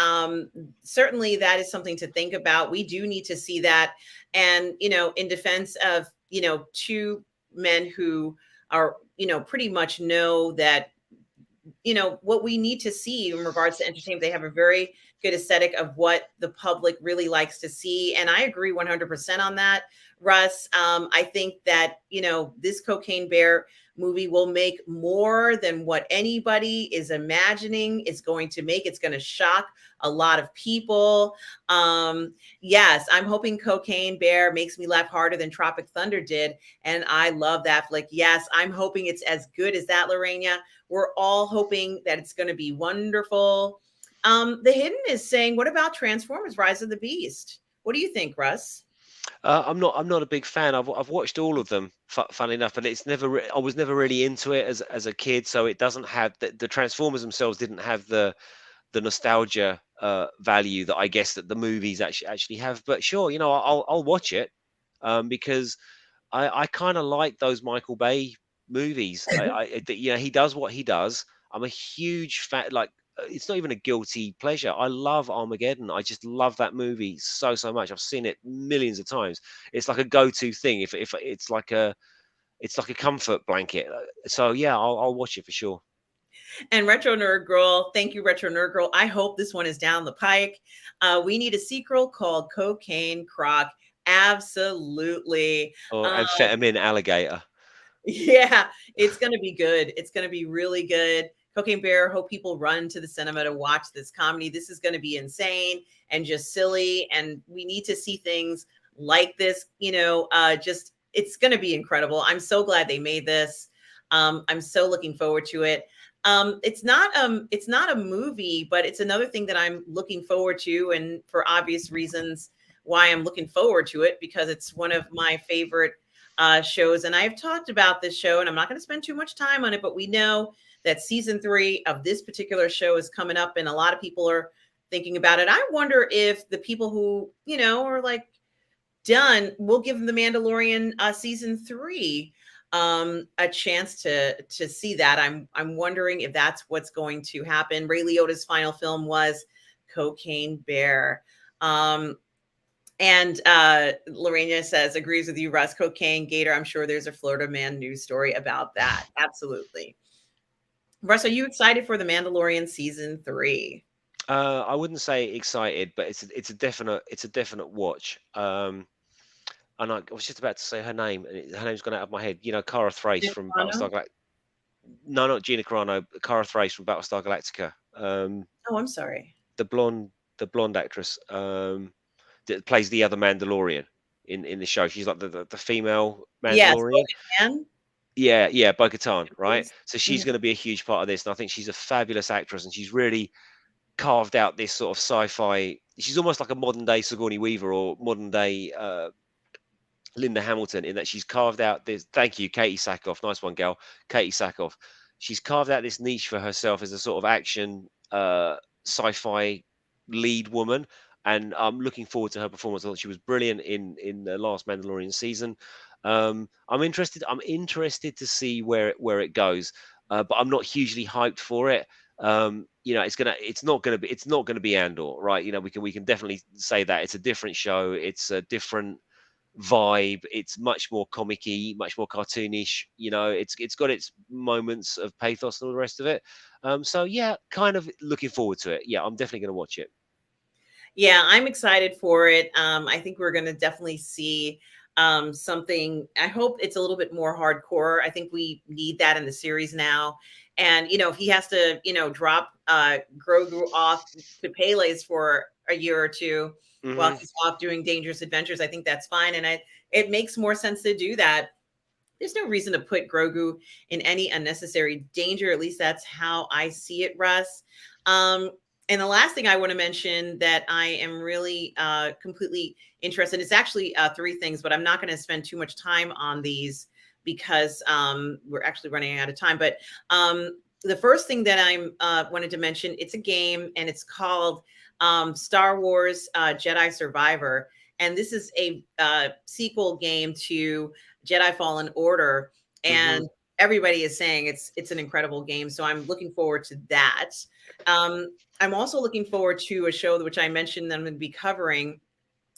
Certainly that is something to think about. We do need to see that. And, in defense of, two men who are, pretty much know that, what we need to see in regards to entertainment, they have a very good aesthetic of what the public really likes to see. And I agree 100% on that, Russ. I think that, this Cocaine Bear movie will make more than what anybody is imagining it's going to make. It's going to shock a lot of people. Yes, I'm hoping Cocaine Bear makes me laugh harder than Tropic Thunder did. And I love that flick. Yes, I'm hoping it's as good as that, Lorena. We're all hoping that it's going to be wonderful. The Hidden is saying, what about Transformers Rise of the Beast? What do you think, Russ? I'm not a big fan. I've watched all of them, funnily enough, but I was never really into it as a kid. So it doesn't have the Transformers themselves didn't have the nostalgia value that I guess that the movies actually have. But sure, I'll watch it because I kind of like those Michael Bay movies. He does what he does. I'm a huge fan. Like, it's not even a guilty pleasure. I love Armageddon. I just love that movie so much. I've seen it millions of times. It's like a go-to thing. If it's like a comfort blanket. So yeah, I'll watch it for sure. And Retro Nerd Girl, thank you, Retro Nerd Girl. I hope this one is down the pike. We need a sequel called Cocaine Croc. Absolutely. Or Um, amphetamine alligator. yeah, it's going to be good. It's going to be really good. Cocaine Bear, hope people run to the cinema to watch this comedy. This is going to be insane and just silly. And we need to see things like this, just it's going to be incredible. I'm so glad they made this. I'm so looking forward to it. It's not a movie, but it's another thing that I'm looking forward to, and for obvious reasons why I'm looking forward to it, because it's one of my favorite shows. And I've talked about this show, and I'm not going to spend too much time on it, but we know that season 3 of this particular show is coming up, and a lot of people are thinking about it. I wonder if the people who, are like done will give The Mandalorian season 3 a chance to see that. I'm wondering if that's what's going to happen. Ray Liotta's final film was Cocaine Bear. And Lorena says, agrees with you, Russ. Cocaine Gator. I'm sure there's a Florida Man news story about that. Absolutely. Russ, are you excited for The Mandalorian season 3? I wouldn't say excited, but it's a definite watch. And I was just about to say her name, and her name's gone out of my head. Cara Thrace Gina from Carano? Battlestar Galactica. No, not Gina Carano. Cara Thrace from Battlestar Galactica. Oh, I'm sorry. The blonde actress that plays the other Mandalorian in the show. She's like the female Yes, Mandalorian. Bo-Katan. Yeah, Bo-Katan, right? So she's Mhm. going to be a huge part of this, and I think she's a fabulous actress, and she's really carved out this sort of sci-fi. She's almost like a modern day Sigourney Weaver or modern day Linda Hamilton, in that she's carved out this. Thank you, Katie Sackhoff. Nice one, gal. Katie Sackhoff. She's carved out this niche for herself as a sort of action sci-fi lead woman, and I'm looking forward to her performance. I thought she was brilliant in the last Mandalorian season. I'm interested. I'm interested to see where it goes, but I'm not hugely hyped for it. It's not gonna be Andor, right? We can definitely say that it's a different show. It's a different vibe. It's much more comic-y, much more cartoonish. It's got its moments of pathos and all the rest of it. So yeah, kind of looking forward to it. Yeah, I'm definitely going to watch it. Yeah, I'm excited for it. I think we're going to definitely see something. I hope it's a little bit more hardcore. I think we need that in the series now. And, if he has to, drop Grogu off to Pele's for a year or two while Hmm. he's off doing dangerous adventures, I think that's fine. And it makes more sense to do that. There's no reason to put Grogu in any unnecessary danger. At least that's how I see it, Russ. Um, And the last thing I want to mention that I am really completely interested, it's actually three things, but I'm not going to spend too much time on these because we're actually running out of time. But the first thing that I'm wanted to mention, it's a game and it's called Star Wars Jedi Survivor. And this is a sequel game to Jedi Fallen Order. Hmm. And everybody is saying it's an incredible game. So I'm looking forward to that. I'm also looking forward to a show which I mentioned that I'm going to be covering.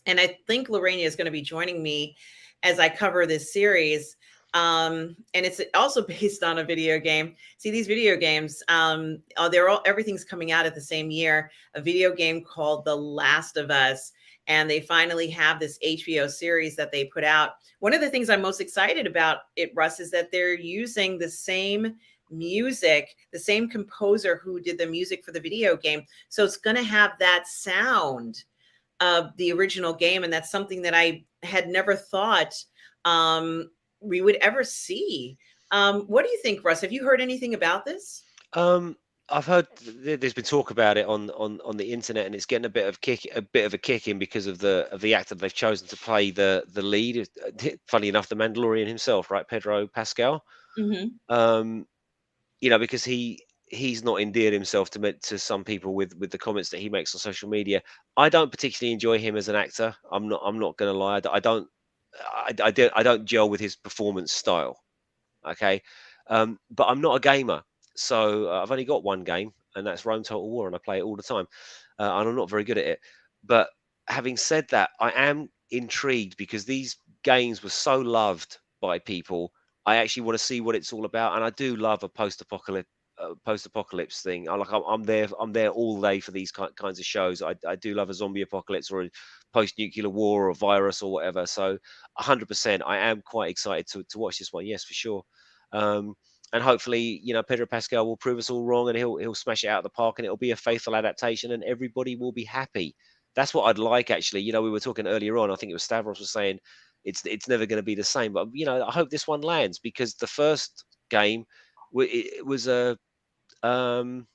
And I think Lorena is going to be joining me as I cover this series. And it's also based on a video game. See, these video games, they're all everything's coming out at the same year. A video game called The Last of Us, and they finally have this HBO series that they put out. One of the things I'm most excited about it, Russ, is that they're using the same music, the same composer who did the music for the video game. So it's going to have that sound of the original game. And that's something that I had never thought we would ever see. What do you think, Russ? Have you heard anything about this? Um, I've heard there's been talk about it on the internet, and it's getting a bit of a kick in because of the actor they've chosen to play the lead. Funny enough, the Mandalorian himself, right, Pedro Pascal. Hmm. Um, because he's not endeared himself to some people with the comments that he makes on social media. I don't particularly enjoy him as an actor. I'm not going to lie. I don't gel with his performance style. Okay, but I'm not a gamer, so I've only got one game, and that's Rome Total War, and I play it all the time, and I'm not very good at it. But having said that, I am intrigued because these games were so loved by people. I actually want to see what it's all about, and I do love a post-apocalypse thing. I'm there all day for these kinds of shows. I do love a zombie apocalypse or a post-nuclear war or a virus or whatever. So 100%, I am quite excited to watch this one. Yes, for sure. Um, and hopefully, Pedro Pascal will prove us all wrong, and he'll smash it out of the park, and it'll be a faithful adaptation, and everybody will be happy. That's what I'd like, actually. We were talking earlier on. I think it was Stavros was saying it's never going to be the same, but I hope this one lands because the first game it was a um,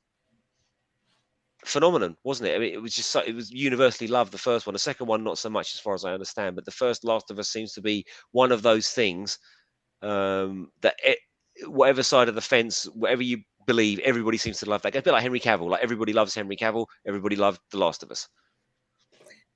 phenomenon, wasn't it? I mean, it was just it was universally loved. The first one, the second one, not so much, as far as I understand. But the first Last of Us seems to be one of those things that whatever side of the fence, whatever you believe, everybody seems to love that. A bit like Henry Cavill. Like everybody loves Henry Cavill. Everybody loved The Last of Us.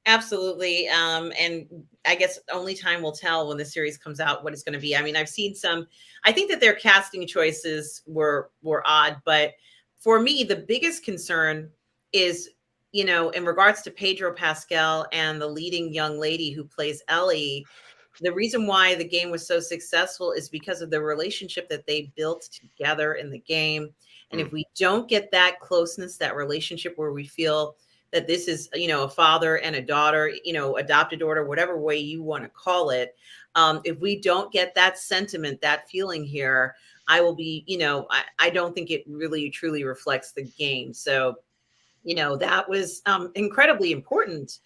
Absolutely. And I guess only time will tell when the series comes out what it's going to be. I mean, I've seen some, I think that their casting choices were odd, but for me, the biggest concern is, in regards to Pedro Pascal and the leading young lady who plays Ellie, the reason why the game was so successful is because of the relationship that they built together in the game. And Mm. if we don't get that closeness, that relationship where we feel that this is, a father and a daughter, adopted daughter, whatever way you want to call it. If we don't get that sentiment, that feeling here, I will be, I don't think it really truly reflects the game. So, that was incredibly important.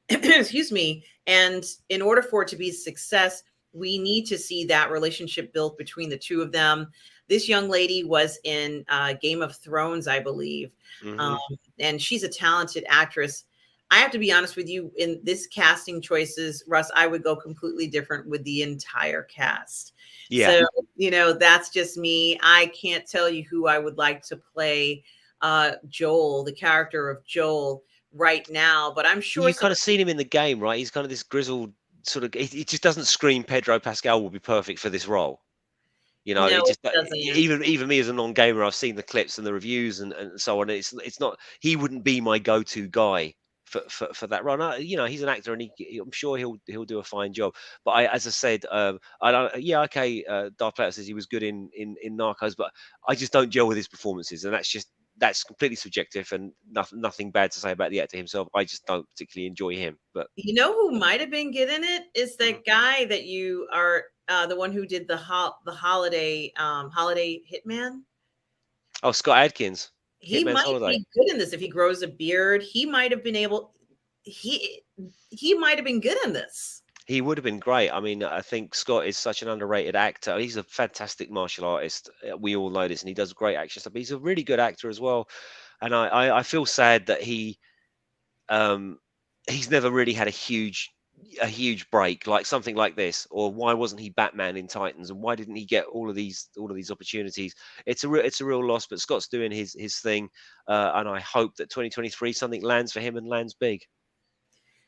Excuse me. And in order for it to be a success, we need to see that relationship built between the two of them. This young lady was in Game of Thrones, I believe, um, Hmm. and she's a talented actress. I have to be honest with you, in this casting choices, Russ, I would go completely different with the entire cast. Yeah. So, that's just me. I can't tell you who I would like to play Joel, the character of Joel right now, but I'm sure You some. kind of seen him in the game, right? He's kind of this grizzled sort of. It just doesn't scream Pedro Pascal will be perfect for this role. No, It it just doesn't. even me as a non-gamer, I've seen the clips and the reviews and so on. It's not he wouldn't be my go-to guy for that run. He's an actor and I'm sure he'll do a fine job. But as I said, I don't. Yeah, okay. Darth Platter says he was good in Narcos, but I just don't gel with his performances, and that's completely subjective and nothing bad to say about the actor himself. I just don't particularly enjoy him. But You know who might have been good in it is Mhm. that guy that you are the one who did the holiday hitman. Oh, Scott Adkins, He Hitman's might Holiday. be good in this if he grows a beard. He might have been able. He he might have been good in this. He would have been great. I mean, I think Scott is such an underrated actor. He's a fantastic martial artist. We all know this, and he does great action stuff. But he's a really good actor as well. and I feel sad that um, he's never really had a huge break like something like this. Or why wasn't he Batman in Titans, and why didn't he get all of these opportunities? It's a real loss, but Scott's doing his thing, and I hope that 2023 something lands for him and lands big.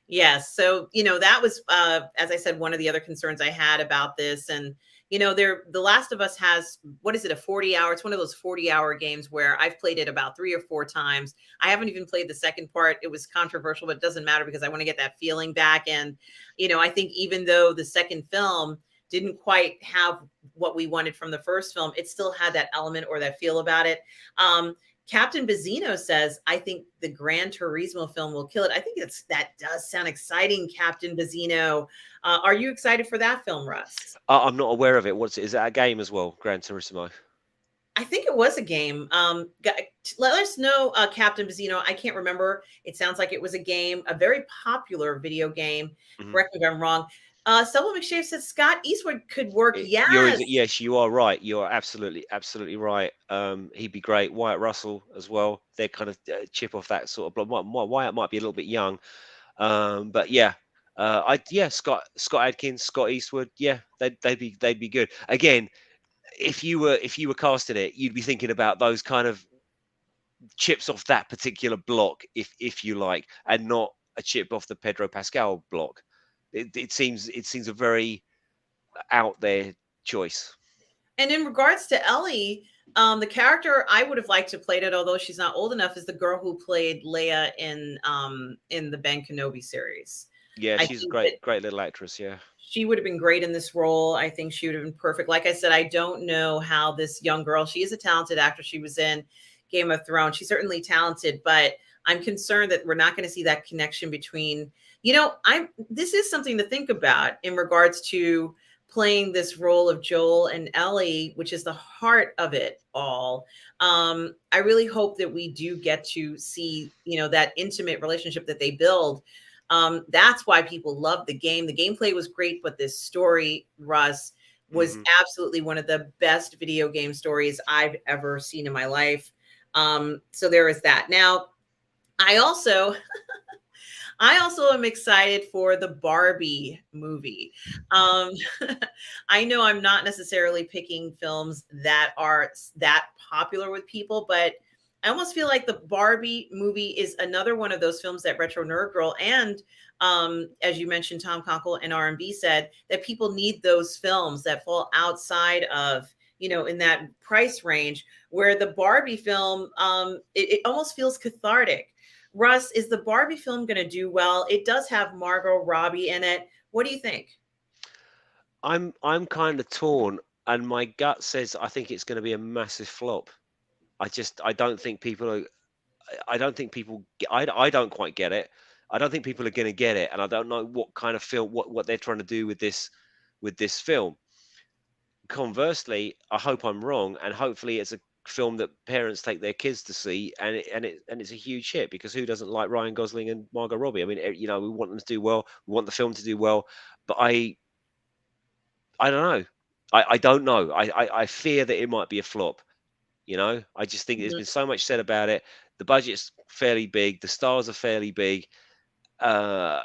Yes. So, that was, as I said, one of the other concerns I had about this. And, The Last of Us has, what is it, a 40-hour? It's one of those 40-hour games where I've played it about 3 or 4 times. I haven't even played the second part. It was controversial, but it doesn't matter because I want to get that feeling back. And, I think even though the second film didn't quite have what we wanted from the first film, it still had that element or that feel about it. Captain Bazzino says, I think the Gran Turismo film will kill it. I think that does sound exciting, Captain Bazzino. Are you excited for that film, Russ? I'm not aware of it. What's it? Is that a game as well, Gran Turismo? I think it was a game. Let us know, Captain Bazzino. I can't remember. It sounds like it was a game, a very popular video game. Mhm. Correct me if I'm wrong. Selma McShave says Scott Eastwood could work. Yes. Yes, you are right. You are absolutely right. He'd be great. Wyatt Russell as well. They're kind of chip off that sort of block. Wyatt might be a little bit young, but yeah, Scott Adkins, Scott Eastwood. Yeah, they'd be good. Again, if you were casting it, you'd be thinking about those kind of chips off that particular block, if you like, and not a chip off the Pedro Pascal block. It seems a very out there choice. And in regards to Ellie, the character I would have liked to played it, although she's not old enough, is the girl who played Leia in the Ben Kenobi series. Yeah, I she's a think that great little actress. Yeah. she would have been great in this role. I think she would have been perfect. Like I said, I don't know how this young girl, she is a talented actress. She was in Game of Thrones. She's certainly talented, but I'm concerned that we're not going to see that connection between, this is something to think about in regards to playing this role of Joel and Ellie, which is the heart of it all. I really hope that we do get to see, that intimate relationship that they build. That's why people love the game. The gameplay was great, but this story, Russ, was Hmm. absolutely one of the best video game stories I've ever seen in my life. So there is that. Now, I also I also am excited for the Barbie movie. Um, I know I'm not necessarily picking films that are that popular with people, but I almost feel like the Barbie movie is another one of those films that Retro Nerd Girl and as you mentioned, Tom Conkle and R&B said that people need those films that fall outside of, in that price range where the Barbie film, it almost feels cathartic. Russ, is the Barbie film going to do well? It does have Margot Robbie in it. What do you think? I'm kind of torn, and my gut says I think it's going to be a massive flop. I don't think people are. I don't think people. I don't quite get it. I don't think people are going to get it, and I don't know what kind of film what they're trying to do with this film. Conversely, I hope I'm wrong, and hopefully it's a film that parents take their kids to see, and it's a huge hit, because who doesn't like Ryan Gosling and Margot Robbie? I mean, we want them to do well, we want the film to do well, but I don't know. I don't know. I fear that it might be a flop. I just think there's Mhm. been so much said about it. The budget's fairly big. The stars are fairly big. Uh,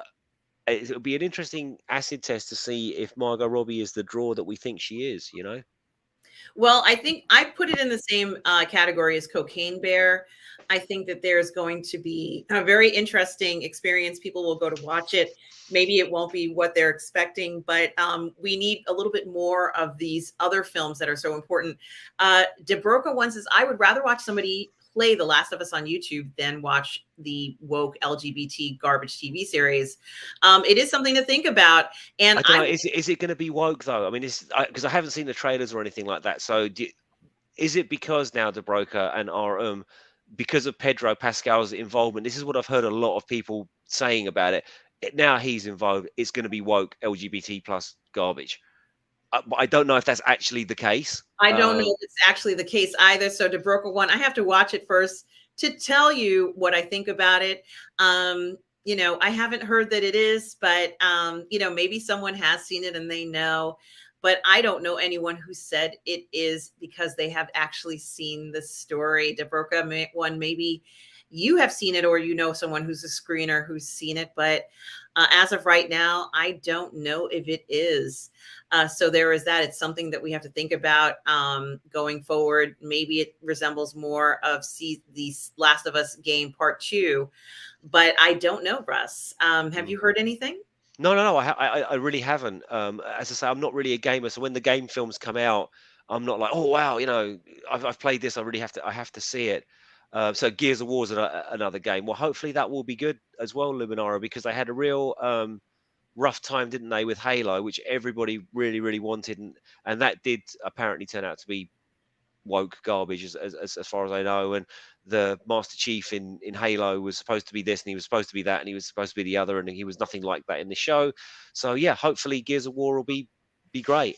it'll be an interesting acid test to see if Margot Robbie is the draw that we think she is. Well, I think I put it in the same category as Cocaine Bear. I think that there's going to be a very interesting experience. People will go to watch it. Maybe it won't be what they're expecting, but we need a little bit more of these other films that are so important. DeBroca one says, I would rather watch somebody play The Last of Us on YouTube than watch the woke LGBT garbage TV series. It is something to think about. And I don't know. Is it going to be woke though? I mean, because I haven't seen the trailers or anything like that. So is it because now the broker and RM, because of Pedro Pascal's involvement? This is what I've heard a lot of people saying about it. Now he's involved, it's going to be woke LGBT plus garbage. But I don't know if that's actually the case. I don't know if it's actually the case either. So to broker one, I have to watch it first to tell you what I think about it. I haven't heard that it is, but maybe someone has seen it and they know. but I don't know anyone who said it is because they have actually seen the story. Dabroka, one, maybe you have seen it or you know someone who's a screener who's seen it, but as of right now, I don't know if it is. So there is that. It's something that we have to think about going forward. Maybe it resembles more of the Last of Us game part 2, but I don't know, Russ. Have Mm. you heard anything? No, no, no. I really haven't. As I say, I'm not really a gamer, so when the game films come out, I'm not like, oh wow, I've played this. I have to see it. So Gears of War is another game. Well, hopefully that will be good as well, Luminara, because they had a real rough time, didn't they, with Halo, which everybody really, really wanted, and that did apparently turn out to be woke garbage as far as I know. And the Master Chief in Halo was supposed to be this, and he was supposed to be that, and he was supposed to be the other, and he was nothing like that in the show. So yeah, hopefully Gears of War will be great.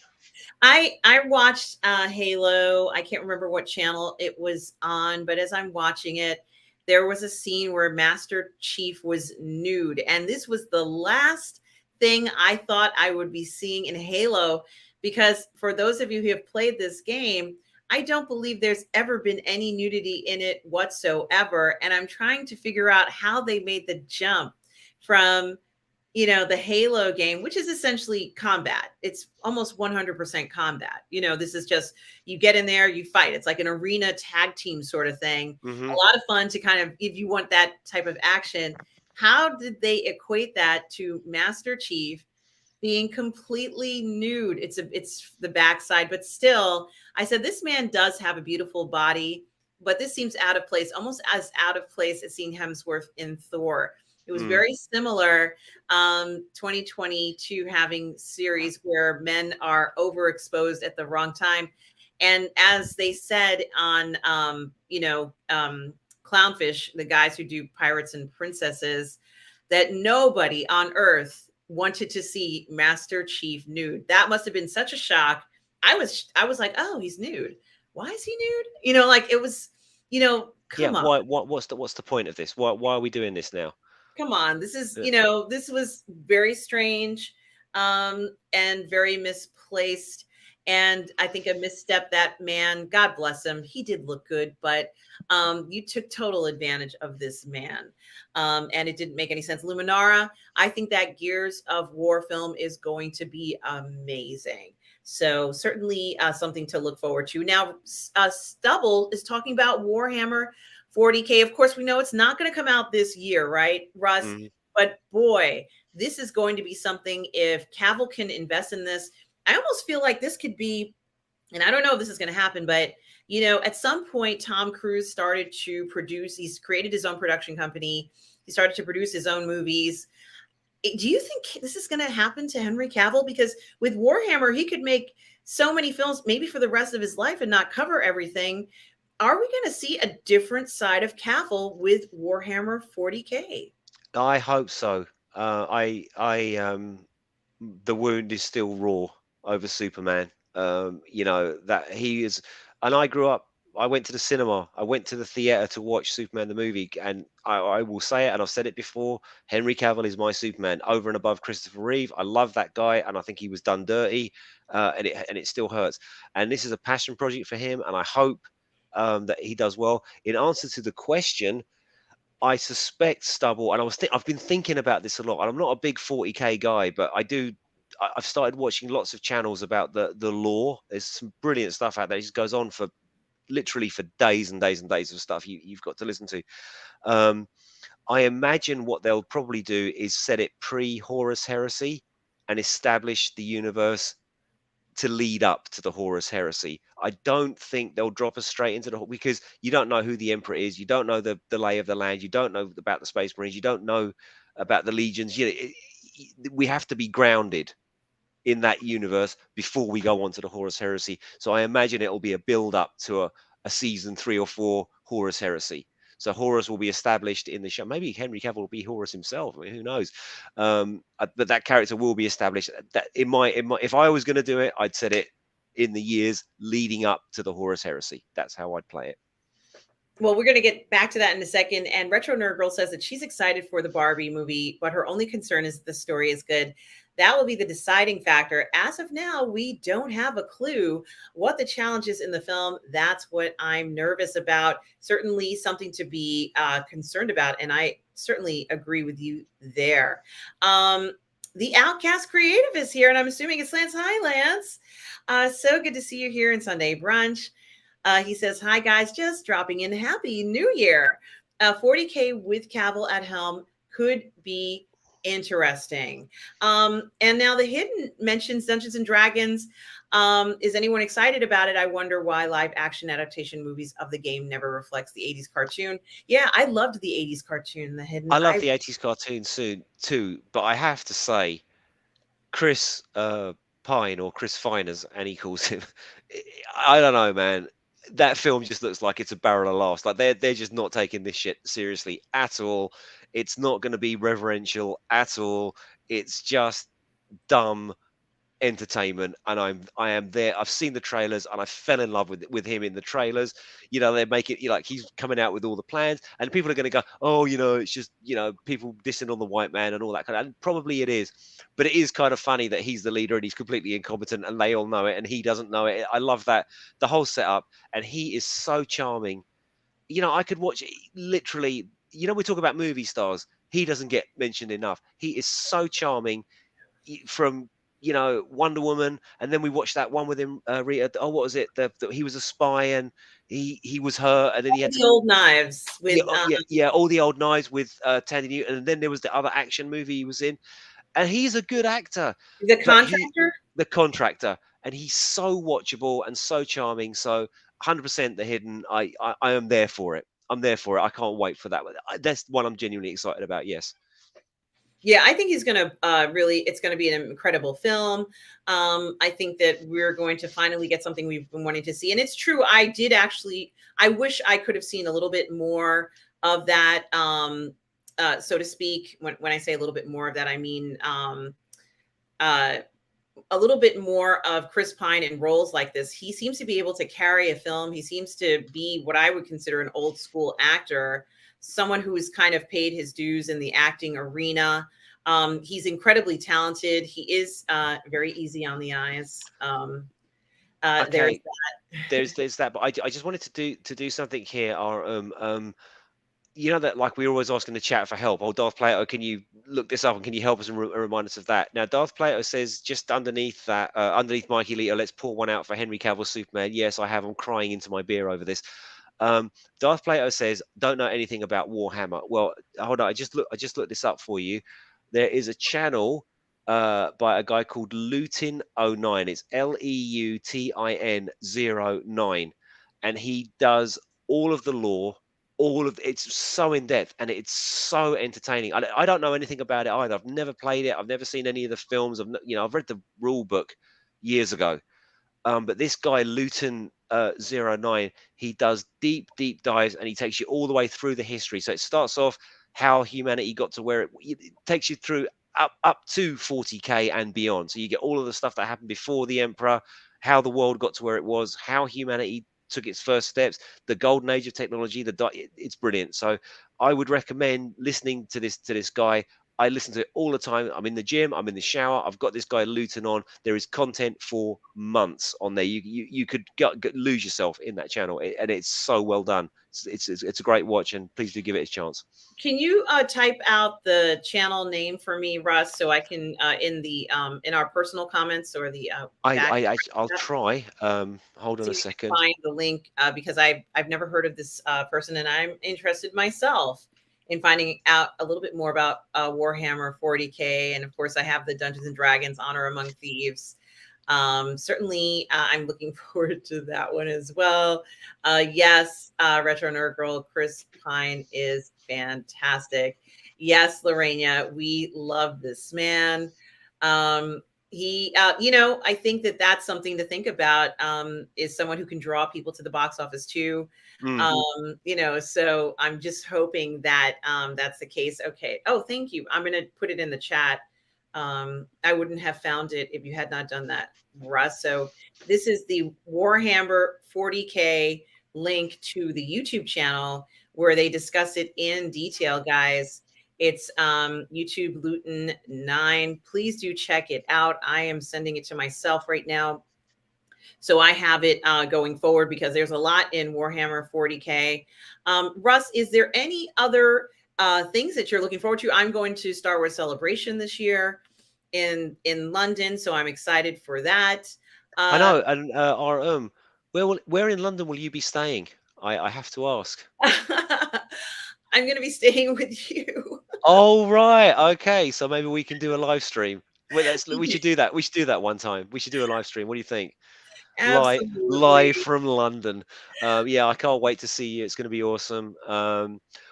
I watched Halo. I can't remember what channel it was on, but as I'm watching it, there was a scene where Master Chief was nude, and this was the last thing I thought I would be seeing in Halo. Because for those of you who have played this game, I don't believe there's ever been any nudity in it whatsoever, and I'm trying to figure out how they made the jump from the Halo game, which is essentially combat. It's almost 100% combat. This is just you get in there, you fight. It's like an arena tag team sort of thing. Hmm. A lot of fun to kind of, if you want that type of action. How did they equate that to Master Chief being completely nude? It's the backside, but still, I said this man does have a beautiful body, but this seems out of place, almost as out of place as seeing Hemsworth in Thor. It was Mm. very similar. 2022 having series where men are overexposed at the wrong time, and as they said on Clownfish, the guys who do Pirates and Princesses, that nobody on Earth wanted to see Master Chief nude. That must have been such a shock. I was like, oh, he's nude. Why is he nude? Like it was, Yeah. come on. What's the point of this? Why are we doing this now? Come on, this is, Yeah. this was very strange, and very misplaced. And I think a misstep. That man, God bless him, he did look good, but you took total advantage of this man, and it didn't make any sense. Luminara, I think that Gears of War film is going to be amazing. So certainly something to look forward to. Now, Stubble is talking about Warhammer 40K. Of course, we know it's not going to come out this year, right, Russ? Mhm. But boy, this is going to be something. If Cavill can invest in this, I almost feel like this could be, and I don't know if this is going to happen, but at some point, Tom Cruise started to produce, he's created his own production company. He started to produce his own movies. Do you think this is going to happen to Henry Cavill? Because with Warhammer, he could make so many films, maybe for the rest of his life, and not cover everything. Are we going to see a different side of Cavill with Warhammer 40K? I hope so. The wound is still raw over Superman. That he is, and I grew up. I went to the cinema. I went to the theater to watch Superman the movie, and I will say it, and I've said it before. Henry Cavill is my Superman, over and above Christopher Reeve. I love that guy, and I think he was done dirty, and it still hurts. And this is a passion project for him, and I hope that he does well. In answer to the question, I suspect Stubble, and I've been thinking about this a lot, and I'm not a big 40K guy, but I've started watching lots of channels about the lore. There's some brilliant stuff out there. It just goes on for literally for days and days and days of stuff you've got to listen to. Um, I imagine what they'll probably do is set it pre-Horus Heresy and establish the universe to lead up to the Horus Heresy. I don't think they'll drop us straight into because you don't know who the Emperor is, you don't know the lay of the land, you don't know about the Space Marines, you don't know about the legions. We have to be grounded in that universe before we go on to the Horus Heresy. So I imagine it will be a build up to a season 3 or 4 Horus Heresy. So Horus will be established in the show. Maybe Henry Cavill will be Horus himself. I mean, who knows? But that character will be established. That if I was going to do it, I'd set it in the years leading up to the Horus Heresy. That's how I'd play it. Well, we're going to get back to that in a second. And Retro Nerd Girl says that she's excited for the Barbie movie, but her only concern is the story is good. That will be the deciding factor. As of now, we don't have a clue what the challenge is in the film. That's what I'm nervous about. Certainly something to be concerned about. And I certainly agree with you there. Um, the Outcast Creative is here, and I'm assuming it's Lance. Hi, Lance. So good to see you here in Sunday Brunch. He says, hi, guys, just dropping in. Happy New Year. 40K with Cavill at helm could be interesting. And now the Hidden mentions Dungeons and Dragons. Is anyone excited about it? I wonder why live action adaptation movies of the game never reflects the 80s cartoon. Yeah, I loved the 80s cartoon, The Hidden. I love the 80s cartoon soon too, but I have to say, Chris Pine, or Chris Fine as Annie calls him, I don't know, man. That film just looks like it's a barrel of laughs. Like they're just not taking this shit seriously at all. It's not going to be reverential at all. It's just dumb entertainment, and I am there. I've seen the trailers and I fell in love with him in the trailers. You know, they make it, you know, like he's coming out with all the plans, and people are going to go, oh, you know, it's just, you know, people dissing on the white man and all that kind of, and probably it is, but it is kind of funny that he's the leader and he's completely incompetent and they all know it and he doesn't know it. I love that, the whole setup, and he is so charming. You know, I could watch literally, you know, we talk about movie stars, he doesn't get mentioned enough. He is so charming, from, you know, Wonder Woman, and then we watched that one with him, Rita. Oh, what was it? He was a spy and he was her, and then he had The to, Old Knives yeah, with yeah, all the old knives with Tandy Newton, and then there was the other action movie he was in, and he's a good actor, the but he, Contractor. the contractor, and he's so watchable and so charming. So 100% the Hidden. I am there for it. I'm there for it. I can't wait for that. That's one I'm genuinely excited about. Yes. Yeah, I think he's going to really, it's going to be an incredible film. I think that we're going to finally get something we've been wanting to see. And it's true. I wish I could have seen a little bit more of that, so to speak. When I say a little bit more of that, I mean, uh, a little bit more of Chris Pine in roles like this. He seems to be able to carry a film. He seems to be what I would consider an old school actor, someone who has kind of paid his dues in the acting arena. He's incredibly talented. He is very easy on the eyes. There's Okay. There's that, but I just wanted to do something here. Our you know that, like, we were always asking the chat for help. Oh, Darth Plato, can you look this up and can you help us and remind us of that? Now, Darth Plato says just underneath that, underneath Mikey Leto, let's pour one out for Henry Cavill Superman. Yes, I have. I'm crying into my beer over this. Darth Plato says, don't know anything about Warhammer. Well, hold on. I just looked this up for you. There is a channel by a guy called Lutin09. It's Leutin 09, and he does all of the lore. All of it's so in depth and it's so entertaining. I don't know anything about it either. I've never played it. I've never seen any of the films. You know, I've read the rule book years ago. But this guy Luton 09, he does deep dives and he takes you all the way through the history. So it starts off how humanity got to where it takes you through up to 40K and beyond. So you get all of the stuff that happened before the Emperor, how the world got to where it was, how humanity took its first steps, the golden age of technology. It's brilliant. So I would recommend listening to this guy. I listen to it all the time. I'm in the gym, I'm in the shower. I've got this guy Luton on. There is content for months on there. You could lose yourself in that channel, and it's so well done. It's a great watch, and please do give it a chance. Can you type out the channel name for me, Russ, so I can in our personal comments or the back? I'll try. Hold on See a if we can second. find the link because I've never heard of this person, and I'm interested myself in finding out a little bit more about Warhammer 40K, and of course I have the Dungeons and Dragons Honor Among Thieves. Certainly, I'm looking forward to that one as well. Yes, Retro Nerd Girl Chris Pine is fantastic. Yes, Lorena, we love this man. He, you know, I think that that's something to think about. Is someone who can draw people to the box office too. Mm. You know, so I'm just hoping that that's the case. Okay. Oh, thank you. I'm going to put it in the chat. I wouldn't have found it if you had not done that, Russ. So this is the Warhammer 40K link to the YouTube channel where they discuss it in detail, guys. It's YouTube Luton 9. Please do check it out. I am sending it to myself right now, so I have it going forward, because there's a lot in Warhammer 40K. Russ, is there any other things that you're looking forward to? I'm going to Star Wars Celebration this year in London, so I'm excited for that. I Uh, know, and where in London will you be staying? I have to ask. I'm going to be staying with you. Oh right, okay. So maybe we can do a live stream. Well, we should do that. We should do that one time. We should do a live stream. What do you think? Live Absolutely. from London. Yeah, I can't wait to see you. It's going to be awesome.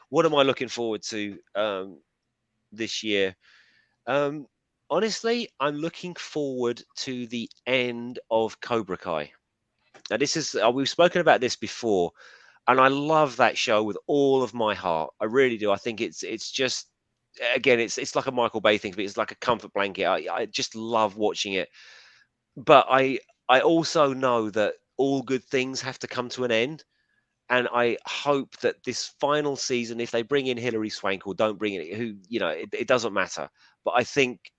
What am I looking forward to this year? Um, Honestly, I'm looking forward to the end of Cobra Kai. Now, this is we've spoken about this before, and I love that show with all of my heart. I really do. I think it's just again, it's like a Michael Bay thing, but it's like a comfort blanket. I just love watching it. But I also know that all good things have to come to an end. And I hope that this final season, if they bring in Hilary Swank or don't bring in who, it doesn't matter. But I think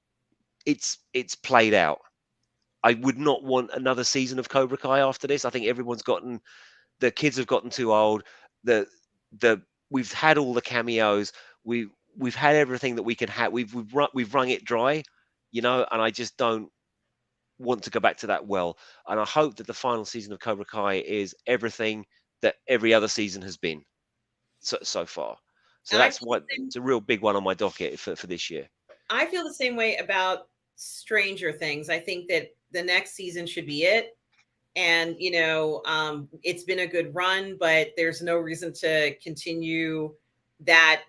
it's played out. I would not want another season of Cobra Kai after this. I think the kids have gotten too old. The the We've had all the cameos. We've had everything that we can have. We've wrung it dry, and I just don't want to go back to that well. And I hope that the final season of Cobra Kai is everything that every other season has been so far. So I that's feel the what same, it's a real big one on my docket for this year. I feel the same way about Stranger Things. I think that the next season should be it. And it's been a good run, but there's no reason to continue that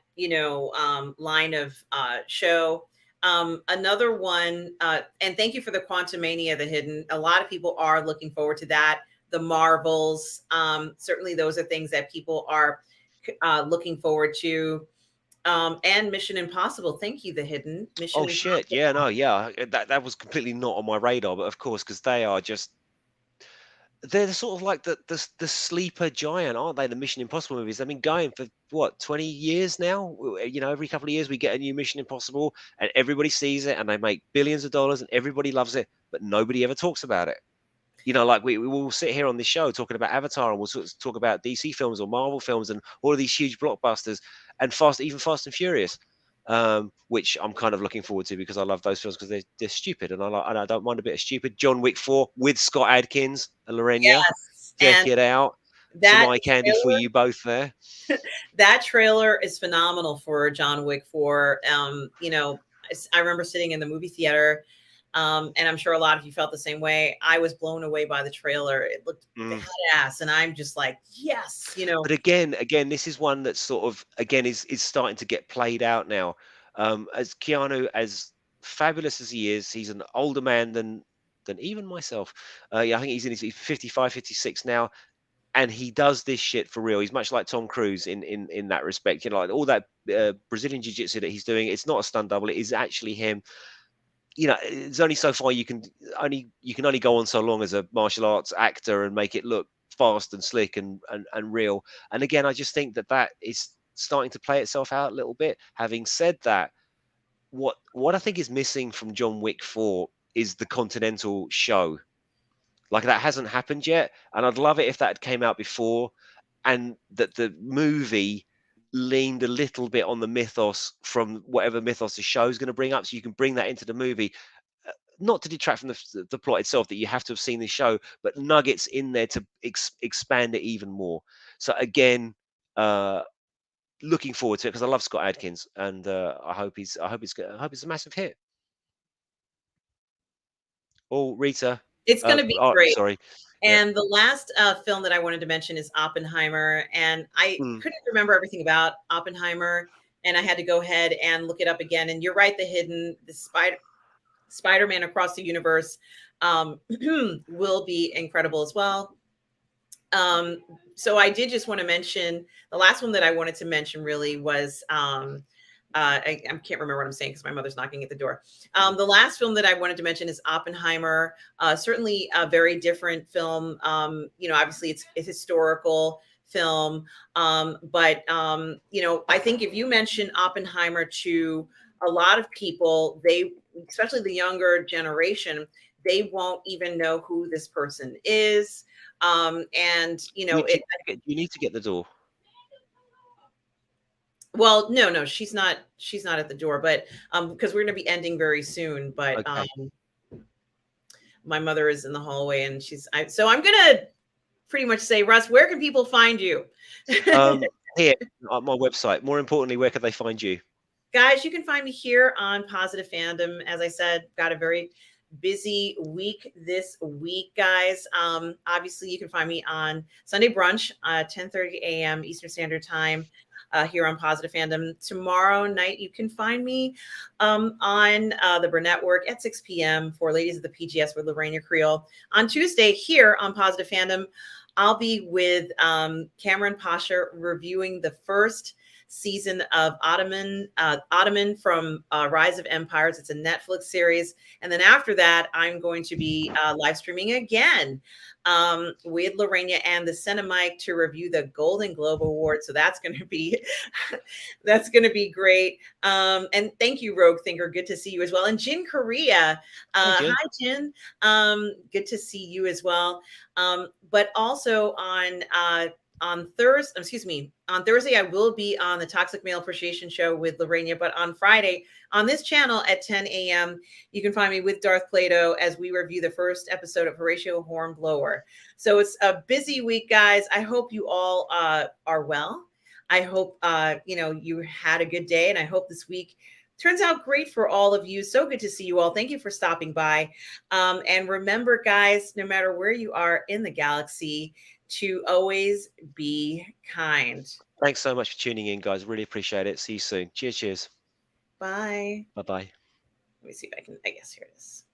line of show. Another one, and thank you for the Quantumania, the Hidden. A lot of people are looking forward to that. The Marvels, certainly those are things that people are looking forward to. And Mission Impossible. Thank you, the Hidden. Oh Mission shit, Impossible. yeah, no, yeah, that was completely not on my radar, but of course, because they are just they're sort of like the sleeper giant, aren't they? The Mission Impossible movies. They've been going for what 20 years now. Every couple of years we get a new Mission Impossible, and everybody sees it, and they make billions of dollars, and everybody loves it, but nobody ever talks about it. Like we will sit here on this show talking about Avatar, and we'll sort of talk about DC films or Marvel films and all of these huge blockbusters, and even Fast and Furious, which I'm kind of looking forward to because I love those films because they're stupid, and I don't mind a bit of stupid. John Wick 4 with Scott Adkins and Lorena, Yes. check And it out. Some that eye candy for trailer you both there. that trailer is phenomenal for John Wick 4. I remember sitting in the movie theater, and I'm sure a lot of you felt the same way. I was blown away by the trailer. It looked Mm. badass, and I'm just like, yes. But again, this is one that sort of again is starting to get played out now. As Keanu, as fabulous as he is, he's an older man than even myself. Yeah, I think he's 55, 56 now, and he does this shit for real. He's much like Tom Cruise in that respect. Like all that Brazilian jiu-jitsu that he's doing, it's not a stunt double. It is actually him. It's only so far you can only go on so long as a martial arts actor and make it look fast and slick and real. And again, I just think that is starting to play itself out a little bit. Having said that, what I think is missing from John Wick 4 is the Continental show. Like that hasn't happened yet, and I'd love it if that came out before, and that the movie leaned a little bit on the mythos from whatever mythos the show is going to bring up, so you can bring that into the movie, not to detract from the plot itself that you have to have seen the show, but nuggets in there to expand it even more. So again, uh, looking forward to it because I love Scott Adkins, and I hope it's a massive hit. Oh, Rita, It's going to be great. sorry, yeah, And the last film that I wanted to mention is Oppenheimer, and I mm, couldn't remember everything about Oppenheimer, and I had to go ahead and look it up again. And you're right, the Hidden, the Spider-Man Across the Universe will be incredible as well. Um, so I did just want to mention the last one that I wanted to mention really was I can't remember what I'm saying because my mother's knocking at the door. mm, The last film that I wanted to mention is Oppenheimer. Certainly a very different film. Obviously it's historical. film. But you know, I think if you mention Oppenheimer to a lot of people, they, especially the younger generation, they won't even know who this person is. And you You, know, do, it, you need to get the door. well, no, no, she's not at the door, but because we're going to be ending very soon. But Okay. my mother is in the hallway, and so I'm gonna pretty much say, Russ, where can people find you? Here on my website. More importantly, where can they find you? Guys, you can find me here on Positive Fandom. As I said, got a very busy week this week, guys. Obviously, you can find me on Sunday Brunch, 10:30 a.m. Eastern Standard Time, here on Positive Fandom. Tomorrow night, you can find me on the Brrrr Network at 6 p.m. for Ladies of the PGS with Lorraine Creole. On Tuesday, here on Positive Fandom, I'll be with Cameron Pasha reviewing the first season of Ottoman from Rise of Empires. It's a Netflix series. And then after that, I'm going to be live streaming again with Lorena and the Cinemike to review the Golden Globe Award. So that's going to be that's going to be great. And thank you, Rogue Thinker. Good to see you as well. And Jin Korea. Hi, Jen. Hi, Jin. Good to see you as well. But also on Thursday, excuse me, on Thursday, I will be on the Toxic Male Appreciation Show with Lorena. But on Friday, on this channel at 10 a.m., you can find me with Darth Plato as we review the first episode of Horatio Hornblower. So it's a busy week, guys. I hope you all are well. I hope you know, you had a good day, and I hope this week turns out great for all of you. So good to see you all. Thank you for stopping by. And remember, guys, no matter where you are in the galaxy, to always be kind. Thanks so much for tuning in, guys. Really appreciate it. See you soon. Cheers, cheers. Bye. Bye-bye. Let me see if I can, I guess here it is.